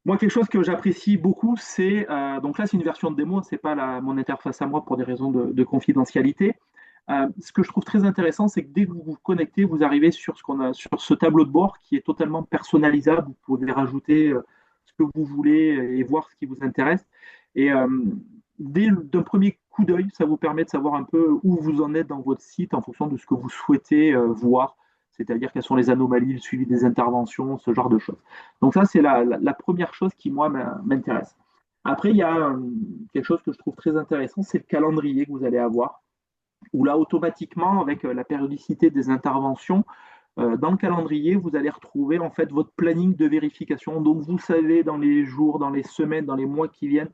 Moi, quelque chose que j'apprécie beaucoup, c'est donc là, c'est une version de démo, c'est pas mon interface à moi pour des raisons de confidentialité. Ce que je trouve très intéressant, c'est que dès que vous vous connectez, vous arrivez sur sur ce tableau de bord qui est totalement personnalisable. Vous pouvez rajouter ce que vous voulez et voir ce qui vous intéresse. Et d'un premier coup d'œil, ça vous permet de savoir un peu où vous en êtes dans votre site en fonction de ce que vous souhaitez voir, c'est-à-dire quelles sont les anomalies, le suivi des interventions, ce genre de choses. Donc ça, c'est la première chose qui, moi, m'intéresse. Après, il y a quelque chose que je trouve très intéressant, c'est le calendrier que vous allez avoir, où là, automatiquement, avec la périodicité des interventions, dans le calendrier, vous allez retrouver en fait votre planning de vérification. Donc, vous savez dans les jours, dans les semaines, dans les mois qui viennent,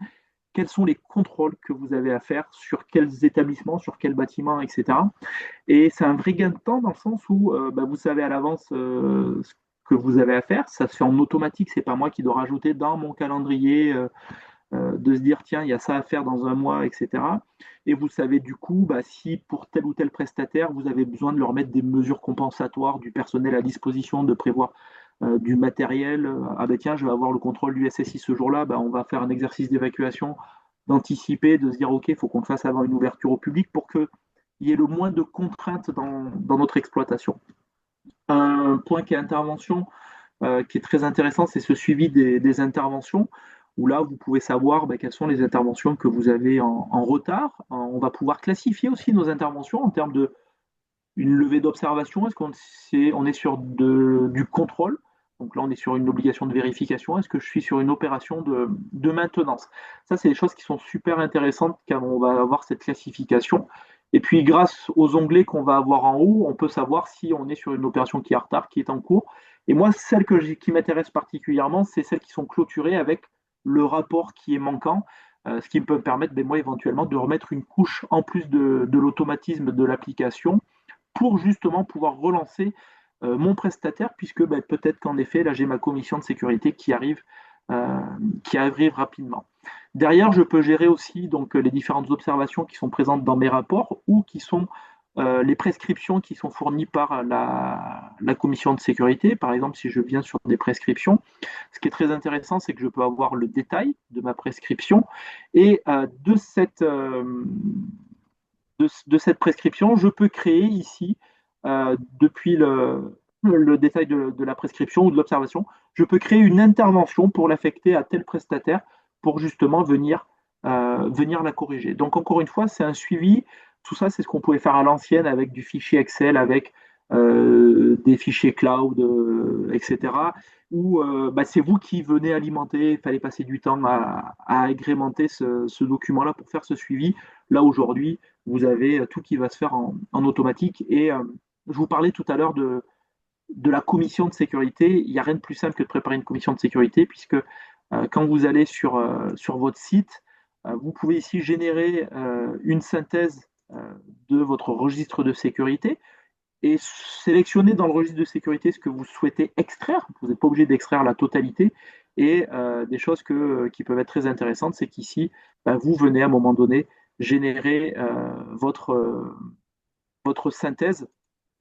quels sont les contrôles que vous avez à faire, sur quels établissements, sur quels bâtiments, etc. Et c'est un vrai gain de temps dans le sens où bah, vous savez à l'avance ce que vous avez à faire. Ça se fait en automatique, c'est pas moi qui dois rajouter dans mon calendrier de se dire tiens, il y a ça à faire dans un mois, etc. Et vous savez du coup bah, si pour tel ou tel prestataire, vous avez besoin de leur mettre des mesures compensatoires, du personnel à disposition, de prévoir du matériel. Ah ben tiens, je vais avoir le contrôle du SSI ce jour-là, bah, on va faire un exercice d'évacuation, d'anticiper, de se dire ok, il faut qu'on le fasse avant une ouverture au public pour qu'il y ait le moins de contraintes dans notre exploitation. Un point qui est intervention, qui est très intéressant, c'est ce suivi des interventions, où là, vous pouvez savoir quelles sont les interventions que vous avez en retard. On va pouvoir classifier aussi nos interventions en termes de une levée d'observation. Est-ce on est sur du contrôle? Donc là, on est sur une obligation de vérification. Est-ce que je suis sur une opération de maintenance? Ça, c'est des choses qui sont super intéressantes quand on va avoir cette classification. Et puis, grâce aux onglets qu'on va avoir en haut, on peut savoir si on est sur une opération qui est en retard, qui est en cours. Et moi, celles qui m'intéressent particulièrement, c'est celles qui sont clôturées avec le rapport qui est manquant, ce qui peut me permettre, moi, éventuellement, de remettre une couche en plus de l'automatisme de l'application pour justement pouvoir relancer mon prestataire, puisque peut-être qu'en effet, là, j'ai ma commission de sécurité euh, qui arrive rapidement. Derrière, je peux gérer aussi donc, les différentes observations qui sont présentes dans mes rapports ou qui sont les prescriptions qui sont fournies par la commission de sécurité. Par exemple, si je viens sur des prescriptions, ce qui est très intéressant, c'est que je peux avoir le détail de ma prescription et de cette prescription, je peux créer ici, depuis le détail de la prescription ou de l'observation, je peux créer une intervention pour l'affecter à tel prestataire pour justement venir la corriger. Donc encore une fois, c'est un suivi. Tout ça, c'est ce qu'on pouvait faire à l'ancienne avec du fichier Excel, avec des fichiers cloud, etc. Où c'est vous qui venez alimenter, il fallait passer du temps à agrémenter ce document-là pour faire ce suivi. Là, aujourd'hui, vous avez tout qui va se faire en automatique. Et je vous parlais tout à l'heure de la commission de sécurité. Il n'y a rien de plus simple que de préparer une commission de sécurité, puisque quand vous allez sur votre site, vous pouvez ici générer une synthèse de votre registre de sécurité et sélectionner dans le registre de sécurité ce que vous souhaitez extraire. Vous n'êtes pas obligé d'extraire la totalité. Et des choses qui peuvent être très intéressantes, c'est qu'ici, vous venez à un moment donné générer votre synthèse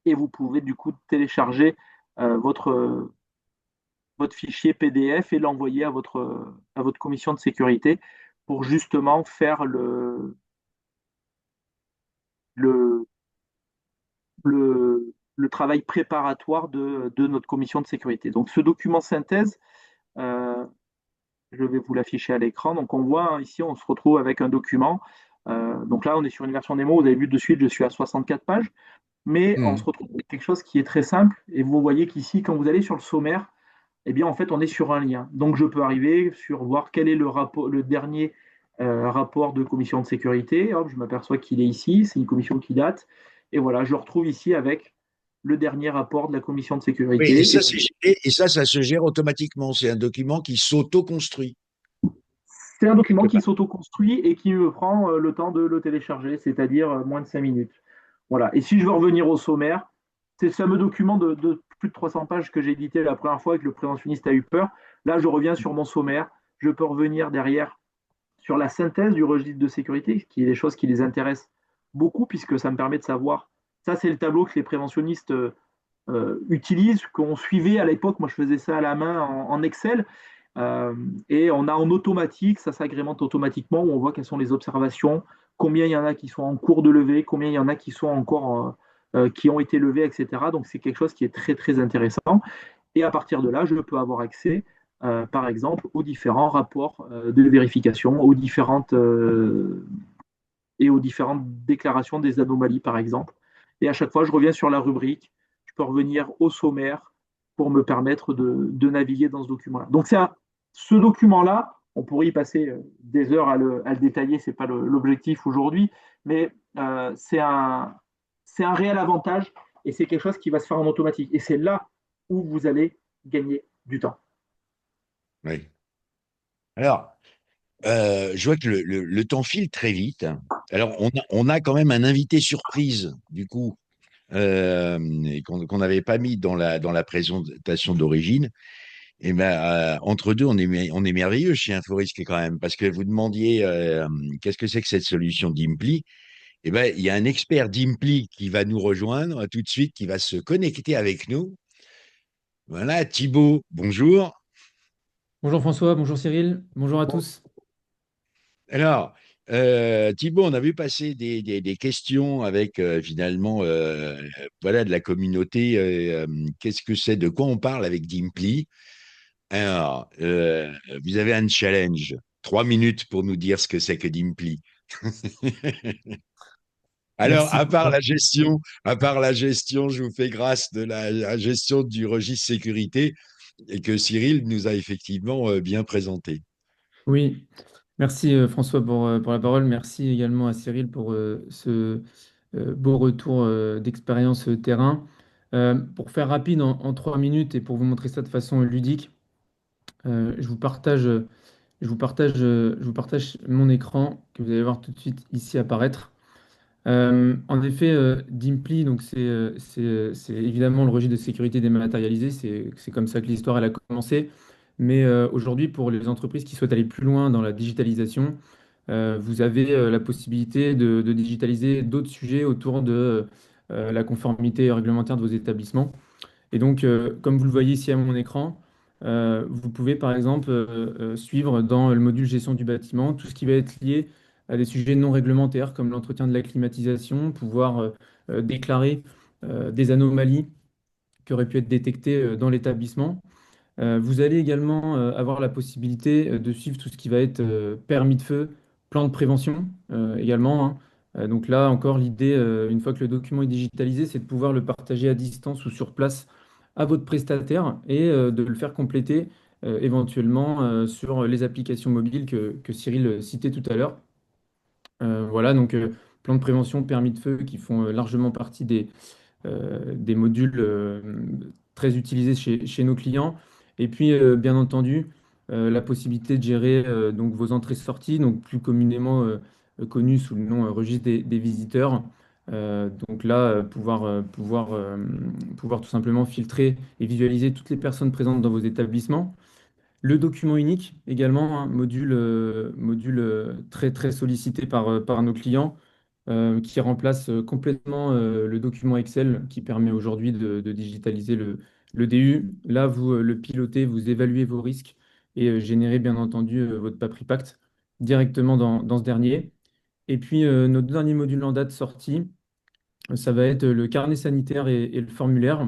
et vous pouvez du coup télécharger votre fichier PDF et l'envoyer à votre commission de sécurité pour justement faire le, le travail préparatoire de notre commission de sécurité. Donc ce document synthèse, euh, je vais vous l'afficher à l'écran. Donc on voit ici, on se retrouve avec un document. Donc là, on est sur une version démo. Vous avez vu de suite, je suis à 64 pages. Mais on se Hmm. retrouve avec quelque chose qui est très simple. Et vous voyez qu'ici, quand vous allez sur le sommaire, eh bien, en fait, on est sur un lien. Donc, je peux arriver sur voir quel est le dernier rapport de commission de sécurité. Hop, je m'aperçois qu'il est ici. C'est une commission qui date. Et voilà, je retrouve ici avec le dernier rapport de la commission de Oui, et sécurité. ça, ça se gère automatiquement. C'est un document qui s'auto-construit. C'est un document Quelque qui part. s'auto-construit et qui me prend le temps de le télécharger, c'est-à-dire moins de 5 minutes. Voilà. Et si je veux revenir au sommaire, c'est ce fameux document de plus de 300 pages que j'ai édité la première fois et que le préventionniste a eu peur. Là, je reviens sur mon sommaire. Je peux revenir derrière sur la synthèse du registre de sécurité, qui est des choses qui les intéressent beaucoup, puisque ça me permet de savoir. Ça, c'est le tableau que les préventionnistes utilisent, qu'on suivait à l'époque. Moi, je faisais ça à la main en Excel. Euh, et on a en automatique, ça s'agrémente automatiquement, où on voit quelles sont les observations, combien il y en a qui sont en cours de levée, combien il y en a qui sont encore qui ont été levés, etc. Donc c'est quelque chose qui est très très intéressant. Et à partir de là, je peux avoir accès, par exemple, aux différents rapports de vérification, et aux différentes déclarations des anomalies, par exemple. Et à chaque fois, je reviens sur la rubrique, je peux revenir au sommaire pour me permettre de naviguer dans ce document-là. Donc, ce document-là, On pourrait y passer des heures à le détailler, c'est pas l'objectif aujourd'hui, mais c'est un réel avantage et c'est quelque chose qui va se faire en automatique. Et c'est là où vous allez gagner du temps. Oui. Alors, je vois que le temps file très vite. Alors, on a quand même un invité surprise, du coup, et qu'on n'avait pas mis dans la présentation d'origine. Et ben, entre deux, on est merveilleux chez InfoRisque quand même, parce que vous demandiez qu'est-ce que c'est que cette solution Dimply. Eh ben, il y a un expert Dimply qui va nous rejoindre tout de suite, qui va se connecter avec nous. Voilà, Thibaut, bonjour. Bonjour François, bonjour Cyril, bonjour à tous. Alors, Thibaut, on a vu passer des questions avec finalement voilà, de la communauté. Qu'est-ce que c'est, de quoi on parle avec Dimply? Alors, vous avez un challenge. 3 minutes pour nous dire ce que c'est que Dimply. Alors, Merci François. à part la gestion, je vous fais grâce de la gestion du registre sécurité et que Cyril nous a effectivement bien présenté. Oui, merci François pour la parole. Merci également à Cyril pour ce beau retour d'expérience terrain. Pour faire rapide en 3 minutes et pour vous montrer ça de façon ludique, je vous partage mon écran que vous allez voir tout de suite ici apparaître. En effet, Dimply, donc c'est évidemment le registre de sécurité dématérialisé. C'est comme ça que l'histoire elle a commencé. Mais aujourd'hui, pour les entreprises qui souhaitent aller plus loin dans la digitalisation, vous avez la possibilité de digitaliser d'autres sujets autour de la conformité réglementaire de vos établissements. Et donc, comme vous le voyez ici à mon écran, vous pouvez par exemple suivre dans le module gestion du bâtiment tout ce qui va être lié à des sujets non réglementaires comme l'entretien de la climatisation, pouvoir déclarer des anomalies qui auraient pu être détectées dans l'établissement. Vous allez également avoir la possibilité de suivre tout ce qui va être permis de feu, plan de prévention également, hein. Donc là encore, l'idée, une fois que le document est digitalisé, c'est de pouvoir le partager à distance ou sur place à votre prestataire et de le faire compléter éventuellement sur les applications mobiles que Cyril citait tout à l'heure. Voilà, donc plan de prévention, permis de feu qui font largement partie des modules très utilisés chez nos clients. Et puis, bien entendu, la possibilité de gérer donc vos entrées-sorties, donc plus communément connues sous le nom registre des visiteurs. Donc là, pouvoir tout simplement filtrer et visualiser toutes les personnes présentes dans vos établissements. Le document unique également, un module très, très sollicité par nos clients, qui remplace complètement le document Excel qui permet aujourd'hui de digitaliser le DU. Là, vous le pilotez, vous évaluez vos risques et générez bien entendu votre PAPRI Pact directement dans ce dernier. Et puis, notre dernier module en date sorti, ça va être le carnet sanitaire et le formulaire.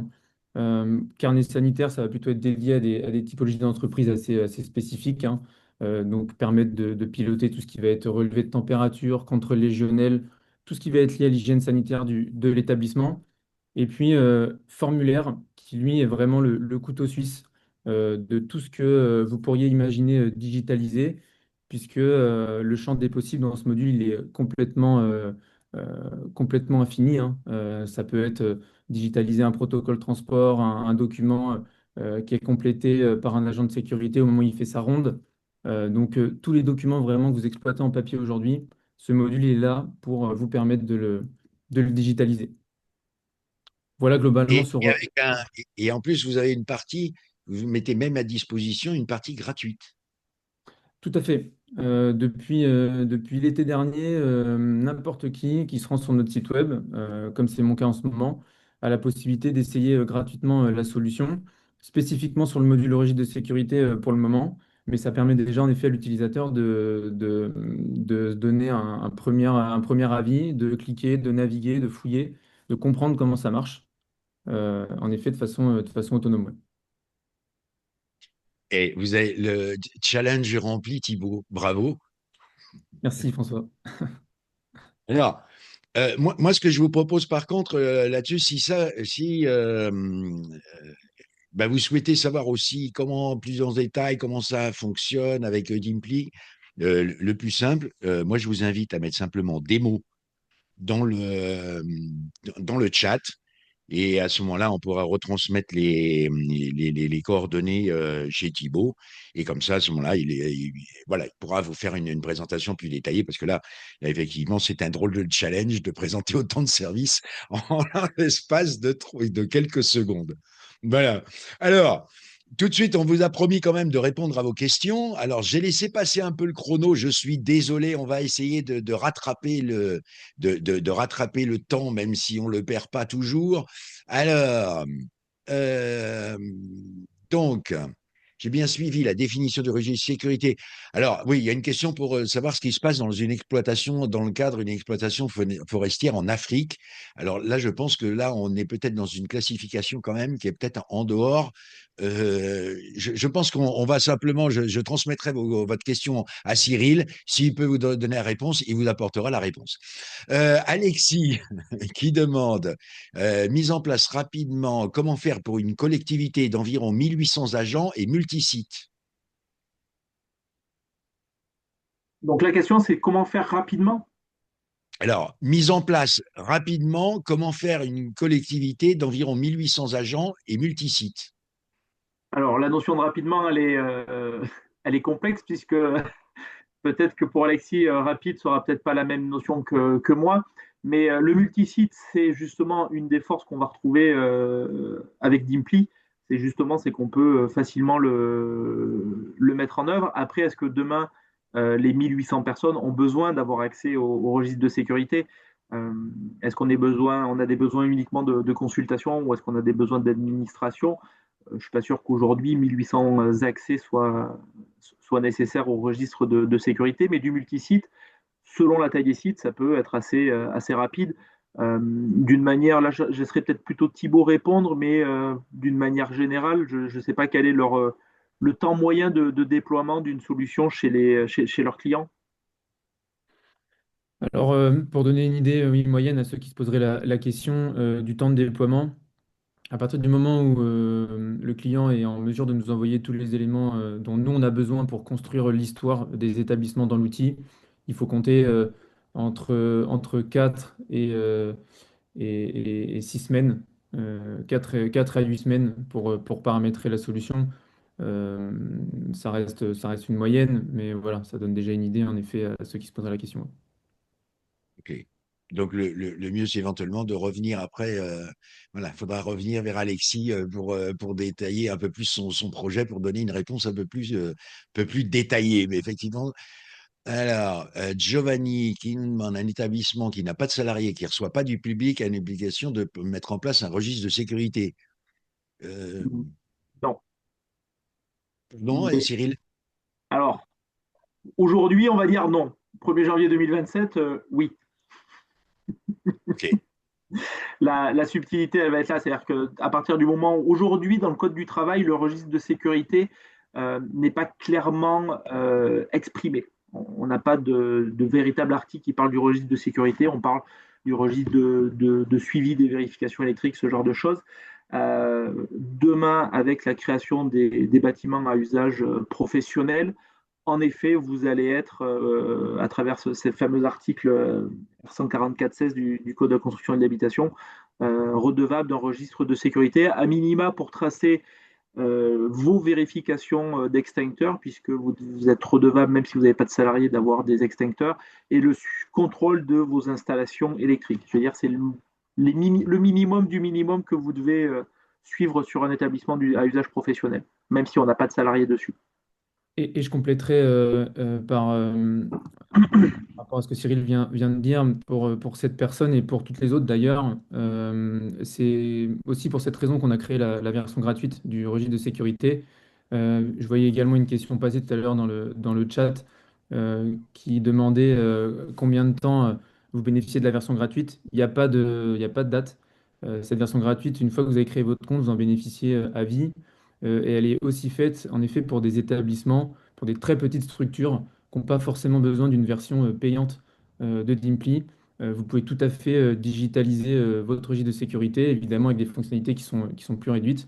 Carnet sanitaire, ça va plutôt être dédié à des typologies d'entreprises assez spécifiques, hein. Donc permettre de piloter tout ce qui va être relevé de température, contrôle légionnel, tout ce qui va être lié à l'hygiène sanitaire de l'établissement. Et puis formulaire, qui lui est vraiment le couteau suisse de tout ce que vous pourriez imaginer digitaliser, puisque le champ des possibles dans ce module, il est complètement infini, hein. Ça peut être digitaliser un protocole transport, un document qui est complété par un agent de sécurité au moment où il fait sa ronde. Donc, tous les documents vraiment que vous exploitez en papier aujourd'hui, ce module est là pour vous permettre de le digitaliser. Voilà globalement Et sur. et en plus, vous avez une partie, vous mettez même à disposition une partie gratuite. Tout à fait. Depuis l'été dernier, n'importe qui se rend sur notre site web, comme c'est mon cas en ce moment, a la possibilité d'essayer gratuitement la solution, spécifiquement sur le module registre de sécurité pour le moment, mais ça permet déjà en effet à l'utilisateur de donner un premier avis, de cliquer, de naviguer, de fouiller, de comprendre comment ça marche, en effet de façon autonome. Ouais. Et vous avez le challenge rempli, Thibaut. Bravo. Merci François. Alors, moi, ce que je vous propose par contre là-dessus, si bah, vous souhaitez savoir aussi comment, plus en détail, comment ça fonctionne avec Dimply. Le plus simple, moi, je vous invite à mettre simplement démo dans dans le chat. Et à ce moment-là, on pourra retransmettre les coordonnées chez Thibaut. Et comme ça, à ce moment-là, voilà, il pourra vous faire une présentation plus détaillée parce que là, effectivement, c'est un drôle de challenge de présenter autant de services en l'espace de quelques secondes. Voilà. Alors, tout de suite, on vous a promis quand même de répondre à vos questions. Alors, j'ai laissé passer un peu le chrono. Je suis désolé. On va essayer de rattraper de rattraper le temps, même si on ne le perd pas toujours. Alors, euh, donc, j'ai bien suivi la définition du registre de sécurité. Alors, oui, il y a une question pour savoir ce qui se passe dans une exploitation, dans le cadre d'une exploitation forestière en Afrique. Alors là, je pense que là, on est peut-être dans une classification quand même qui est peut-être en dehors. Je pense qu'on va simplement, je transmettrai votre question à Cyril. S'il peut vous donner la réponse, il vous apportera la réponse. Alexis qui demande mise en place rapidement, comment faire pour une collectivité d'environ 1800 agents et multisites. Donc la question, c'est comment faire rapidement? Alors, mise en place rapidement, comment faire une collectivité d'environ 1800 agents et multisites. Alors la notion de rapidement, elle est complexe puisque peut-être que pour Alexis, rapide sera peut-être pas la même notion que moi, mais le multisite, c'est justement une des forces qu'on va retrouver avec Dimply. C'est qu'on peut facilement le mettre en œuvre. Après, est-ce que demain, les 1800 personnes ont besoin d'avoir accès au registre de sécurité? Euh, Est-ce on a des besoins uniquement de consultation ou est-ce qu'on a des besoins d'administration? Je ne suis pas sûr qu'aujourd'hui 1800 accès soient nécessaires au registre de sécurité, mais du multisite, selon la taille des sites, ça peut être assez rapide. D'une manière, là, je laisserai peut-être plutôt Thibaut répondre, mais d'une manière générale, je ne sais pas quel est le temps moyen de déploiement d'une solution chez leurs clients. Alors, pour donner une idée oui, moyenne à ceux qui se poseraient la question du temps de déploiement, à partir du moment où le client est en mesure de nous envoyer tous les éléments dont nous on a besoin pour construire l'histoire des établissements dans l'outil, il faut compter entre 4 et 6 semaines, 4 à 8 semaines pour paramétrer la solution. Euh, ça reste une moyenne, mais voilà, ça donne déjà une idée en effet à ceux qui se poseraient la question. Ok. Donc, le mieux, c'est éventuellement de revenir après. Voilà, il faudra revenir vers Alexis pour détailler un peu plus son projet, pour donner une réponse un peu plus détaillée. Mais effectivement, alors, Giovanni qui nous demande un établissement qui n'a pas de salariés, qui ne reçoit pas du public, a une obligation de mettre en place un registre de sécurité. Euh, Non. non, et Cyril? Alors, aujourd'hui, on va dire non. 1er janvier 2027, oui. Ok. La subtilité, elle va être là. C'est-à-dire qu'à partir du moment où, aujourd'hui, dans le Code du travail, le registre de sécurité n'est pas clairement exprimé. On n'a pas de véritable article qui parle du registre de sécurité. On parle du registre de suivi des vérifications électriques, ce genre de choses. Demain, avec la création des bâtiments à usage professionnel, en effet, vous allez être, à travers ces fameux articles R144-16 du Code de construction et de l'habitation, redevable d'un registre de sécurité, à minima pour tracer vos vérifications d'extincteurs, puisque vous êtes redevable, même si vous n'avez pas de salarié, d'avoir des extincteurs, et le contrôle de vos installations électriques. Je veux dire, c'est le minimum du minimum que vous devez suivre sur un établissement à usage professionnel, même si on n'a pas de salarié dessus. Et je compléterai par rapport à ce que Cyril vient de dire, pour cette personne et pour toutes les autres d'ailleurs, c'est aussi pour cette raison qu'on a créé la version gratuite du registre de sécurité. Je voyais également une question passer tout à l'heure dans le chat qui demandait combien de temps vous bénéficiez de la version gratuite. Il y a pas de date. Cette version gratuite, une fois que vous avez créé votre compte, vous en bénéficiez à vie. Et elle est aussi faite en effet pour des établissements, pour des très petites structures qui n'ont pas forcément besoin d'une version payante de Dimply. Vous pouvez tout à fait digitaliser votre registre de sécurité, évidemment avec des fonctionnalités qui sont plus réduites.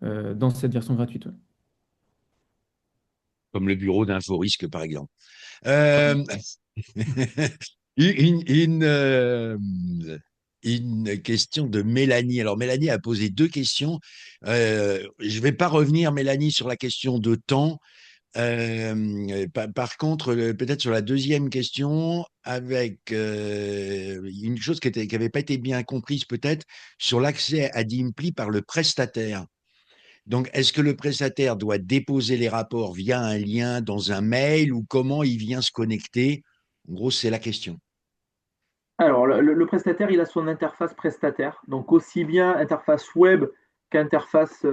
dans cette version gratuite. Ouais. Comme le bureau d'Inforisque, par exemple. Euh, une, une, euh, une question de Mélanie. Alors, Mélanie a posé deux questions. Je ne vais pas revenir, Mélanie, sur la question de temps. Par contre, peut-être sur la deuxième question, avec une chose qui n'avait pas été bien comprise, peut-être, sur l'accès à Dimpli par le prestataire. Donc, est-ce que le prestataire doit déposer les rapports via un lien dans un mail ou comment il vient se connecter? En gros, c'est la question. Alors, le prestataire, il a son interface prestataire, donc aussi bien interface web qu'interface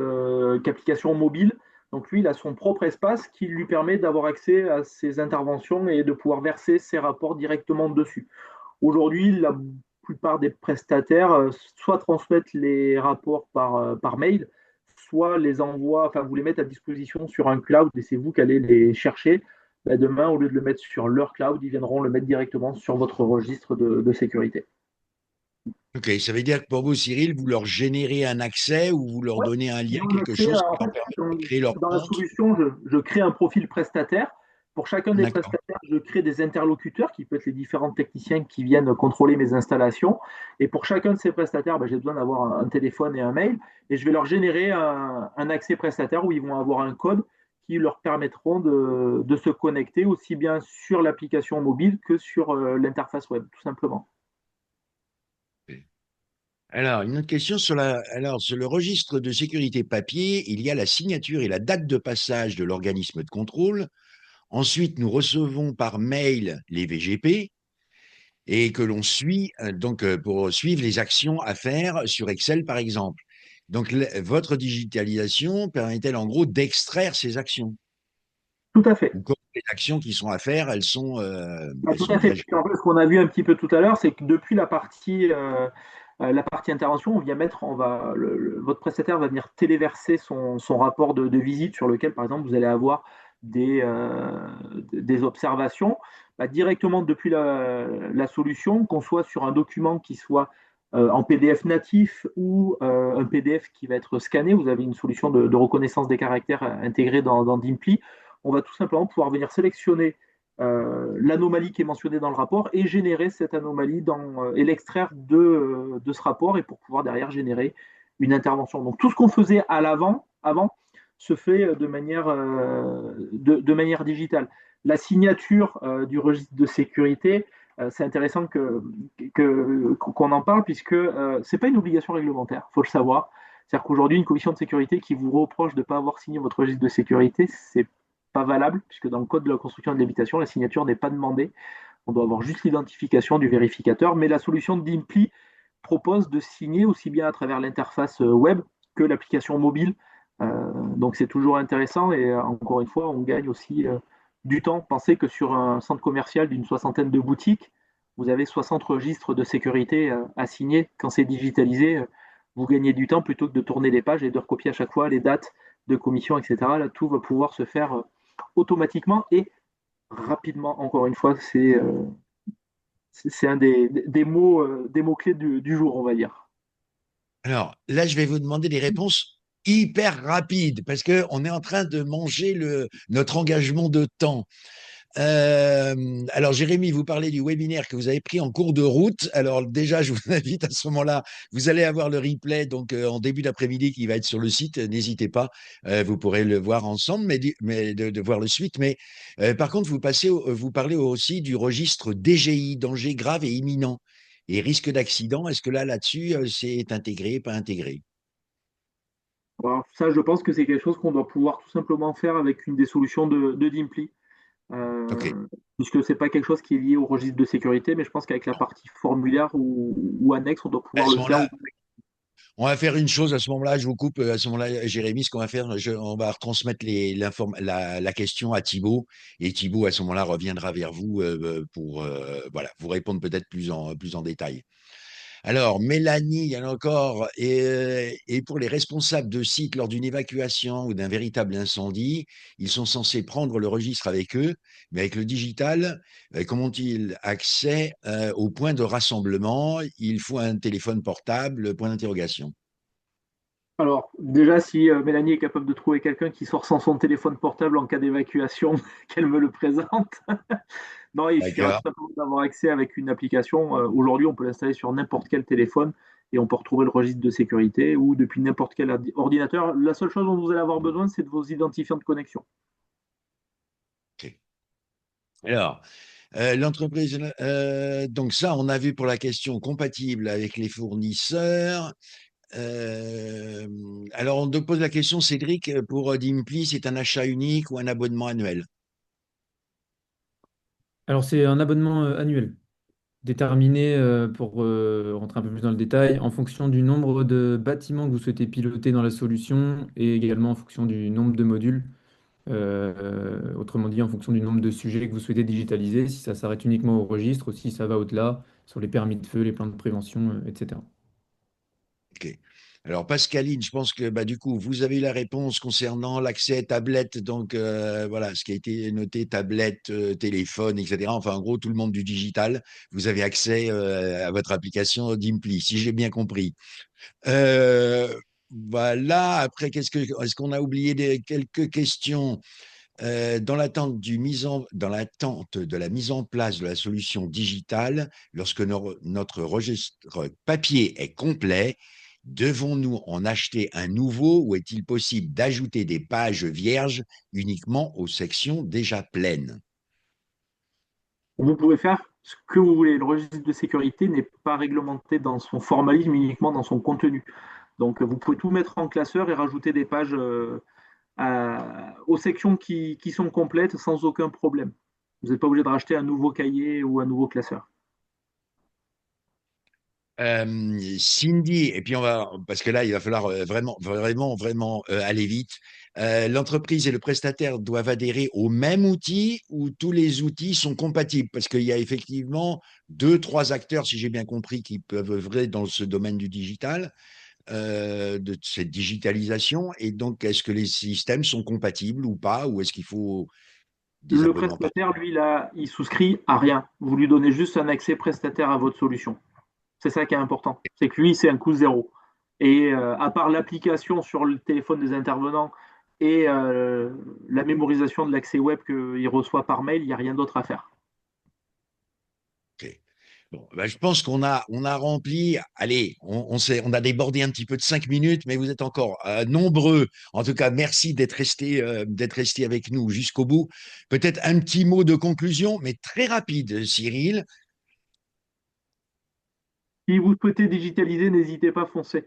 qu'application mobile. Donc, lui, il a son propre espace qui lui permet d'avoir accès à ses interventions et de pouvoir verser ses rapports directement dessus. Aujourd'hui, la plupart des prestataires soit transmettent les rapports par mail, soit les envoient, enfin, vous les mettez à disposition sur un cloud et c'est vous qui allez les chercher. Ben, demain, au lieu de le mettre sur leur cloud, ils viendront le mettre directement sur votre registre de sécurité. Ok, ça veut dire que pour vous, Cyril, vous leur générez un accès ou vous leur Ouais. donnez un lien, Nous, on a quelque créé, chose qui en leur fait, permet dans, de créer leur dans la compte? solution, je crée un profil prestataire. Pour chacun des D'accord. prestataires, je crée des interlocuteurs qui peuvent être les différents techniciens qui viennent contrôler mes installations. Et pour chacun de ces prestataires, ben, j'ai besoin d'avoir un téléphone et un mail. Et je vais leur générer un accès prestataire où ils vont avoir un code qui leur permettront de se connecter aussi bien sur l'application mobile que sur l'interface web, tout simplement. Alors, une autre question alors, sur le registre de sécurité papier, il y a la signature et la date de passage de l'organisme de contrôle. Ensuite, nous recevons par mail les VGP et que l'on suit pour suivre les actions à faire sur Excel, par exemple. Donc, votre digitalisation permet-elle en gros d'extraire ces actions? Tout à fait. Ou comme les actions qui sont à faire, Bah, elles tout sont à fait. déjà Puis en gérées. fait, ce qu'on a vu un petit peu tout à l'heure, c'est que depuis la partie intervention, on vient mettre, votre prestataire va venir téléverser son rapport de visite sur lequel, par exemple, vous allez avoir des observations. Bah, directement depuis la solution, qu'on soit sur un document qui soit en PDF natif ou un PDF qui va être scanné. Vous avez une solution de reconnaissance des caractères intégrée dans Dimpli. On va tout simplement pouvoir venir sélectionner l'anomalie qui est mentionnée dans le rapport et générer cette anomalie et l'extraire de ce rapport et pour pouvoir derrière générer une intervention. Donc tout ce qu'on faisait avant, se fait de manière digitale. La signature du registre de sécurité, c'est intéressant qu'on en parle puisque ce n'est pas une obligation réglementaire, il faut le savoir. C'est-à-dire qu'aujourd'hui, une commission de sécurité qui vous reproche de ne pas avoir signé votre registre de sécurité, c'est pas valable, puisque dans le code de la construction et de l'habitation, la signature n'est pas demandée. On doit avoir juste l'identification du vérificateur, mais la solution d'Impli propose de signer aussi bien à travers l'interface web que l'application mobile. Donc c'est toujours intéressant et encore une fois, on gagne aussi du temps. Pensez que sur un centre commercial d'une soixantaine de boutiques, vous avez 60 registres de sécurité à signer. Quand c'est digitalisé, vous gagnez du temps plutôt que de tourner les pages et de recopier à chaque fois les dates de commission, etc. Là, tout va pouvoir se faire automatiquement et rapidement. Encore une fois, c'est un des mots clés du jour, on va dire. Alors là, je vais vous demander des réponses hyper rapides parce qu'on est en train de manger notre engagement de temps. Alors, Jérémy, vous parlez du webinaire que vous avez pris en cours de route. Alors, déjà, je vous invite à ce moment-là, vous allez avoir le replay donc en début d'après-midi qui va être sur le site. N'hésitez pas, vous pourrez le voir ensemble, mais de voir le suite. Mais par contre, vous parlez aussi du registre DGI, danger grave et imminent, et risque d'accident. Est-ce que là-dessus, c'est intégré, pas intégré? Alors, ça, je pense que c'est quelque chose qu'on doit pouvoir tout simplement faire avec une des solutions de Dimply, Ok. puisque c'est pas quelque chose qui est lié au registre de sécurité, mais je pense qu'avec la partie formulaire ou annexe, on doit À pouvoir ce le faire. moment-là, on va faire une chose à ce moment-là, je vous coupe, à ce moment-là, Jérémy, ce qu'on va faire, on va retransmettre la question à Thibaut, et Thibaut, à ce moment-là, reviendra vers vous pour voilà, vous répondre peut-être plus en détail. Alors, Mélanie, il y en a encore, et pour les responsables de site lors d'une évacuation ou d'un véritable incendie, ils sont censés prendre le registre avec eux, mais avec le digital, comment ont-ils accès au point de rassemblement? Il faut un téléphone portable, point d'interrogation. Alors, déjà, si Mélanie est capable de trouver quelqu'un qui sort sans son téléphone portable en cas d'évacuation, qu'elle me le présente. Non, il suffira tout D'accord. simplement d'avoir accès avec une application. Aujourd'hui, on peut l'installer sur n'importe quel téléphone et on peut retrouver le registre de sécurité ou depuis n'importe quel ordinateur. La seule chose dont vous allez avoir besoin, c'est de vos identifiants de connexion. Ok. Alors, l'entreprise, donc ça, on a vu pour la question compatible avec les fournisseurs. Euh, alors, on te pose la question, Cédric, pour Dimpli, c'est un achat unique ou un abonnement annuel? Alors, c'est un abonnement annuel, déterminé pour rentrer un peu plus dans le détail, en fonction du nombre de bâtiments que vous souhaitez piloter dans la solution et également en fonction du nombre de modules. Autrement dit, en fonction du nombre de sujets que vous souhaitez digitaliser, si ça s'arrête uniquement au registre, ou si ça va au-delà, sur les permis de feu, les plans de prévention, etc. Ok. Alors, Pascaline, je pense que bah, du coup, vous avez eu la réponse concernant l'accès tablette, donc voilà, ce qui a été noté, tablette, téléphone, etc. Enfin, en gros, tout le monde du digital, vous avez accès à votre application Dimpli, si j'ai bien compris. Euh, voilà, après, est-ce qu'on a oublié quelques questions? Dans l'attente de la mise en place de la solution digitale, lorsque notre registre papier est complet, devons-nous en acheter un nouveau ou est-il possible d'ajouter des pages vierges uniquement aux sections déjà pleines? Vous pouvez faire ce que vous voulez. Le registre de sécurité n'est pas réglementé dans son formalisme, uniquement dans son contenu. Donc, vous pouvez tout mettre en classeur et rajouter des pages aux sections qui sont complètes sans aucun problème. Vous n'êtes pas obligé de racheter un nouveau cahier ou un nouveau classeur. Cindy, et puis parce que là, il va falloir vraiment aller vite. L'entreprise et le prestataire doivent adhérer au même outil ou tous les outils sont compatibles? Parce qu'il y a effectivement deux, trois acteurs, si j'ai bien compris, qui peuvent œuvrer dans ce domaine du digital, de cette digitalisation. Et donc, est-ce que les systèmes sont compatibles ou pas? Ou est-ce qu'il faut des Le abonnements prestataire, particuliers? lui, là, il souscrit à rien. Vous lui donnez juste un accès prestataire à votre solution. C'est ça qui est important. C'est que lui, c'est un coût zéro. Et à part l'application sur le téléphone des intervenants et la mémorisation de l'accès web qu'il reçoit par mail, il n'y a rien d'autre à faire. Ok. Bon, ben, je pense qu'on a rempli. Allez, on a débordé un petit peu de 5 minutes, mais vous êtes encore nombreux. En tout cas, merci d'être resté avec nous jusqu'au bout. Peut-être un petit mot de conclusion, mais très rapide, Cyril. Si vous souhaitez digitaliser, n'hésitez pas à foncer.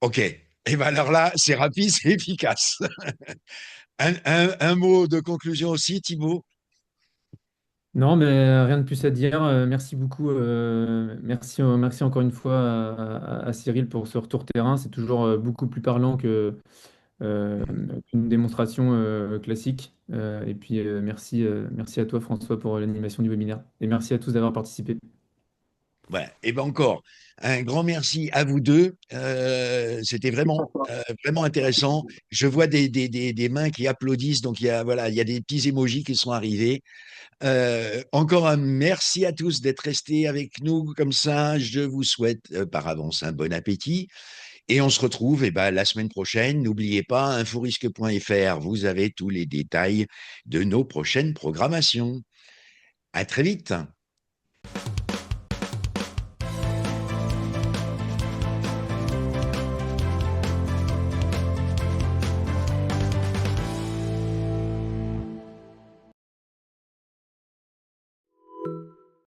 OK. Et ben alors là, c'est rapide, c'est efficace. Un mot de conclusion aussi, Thibaut. Non, mais rien de plus à dire. Merci beaucoup. Merci encore une fois à Cyril pour ce retour terrain. C'est toujours beaucoup plus parlant euh, qu'une démonstration classique. Et puis merci à toi François pour l'animation du webinaire. Et merci à tous d'avoir participé. Ouais. Et ben encore, un grand merci à vous deux. C'était vraiment intéressant. Je vois des mains qui applaudissent, donc voilà, il y a des petits émojis qui sont arrivés. Encore un merci à tous d'être restés avec nous comme ça. Je vous souhaite par avance un bon appétit et on se retrouve la semaine prochaine. N'oubliez pas, inforisque.fr, vous avez tous les détails de nos prochaines programmations. À très vite.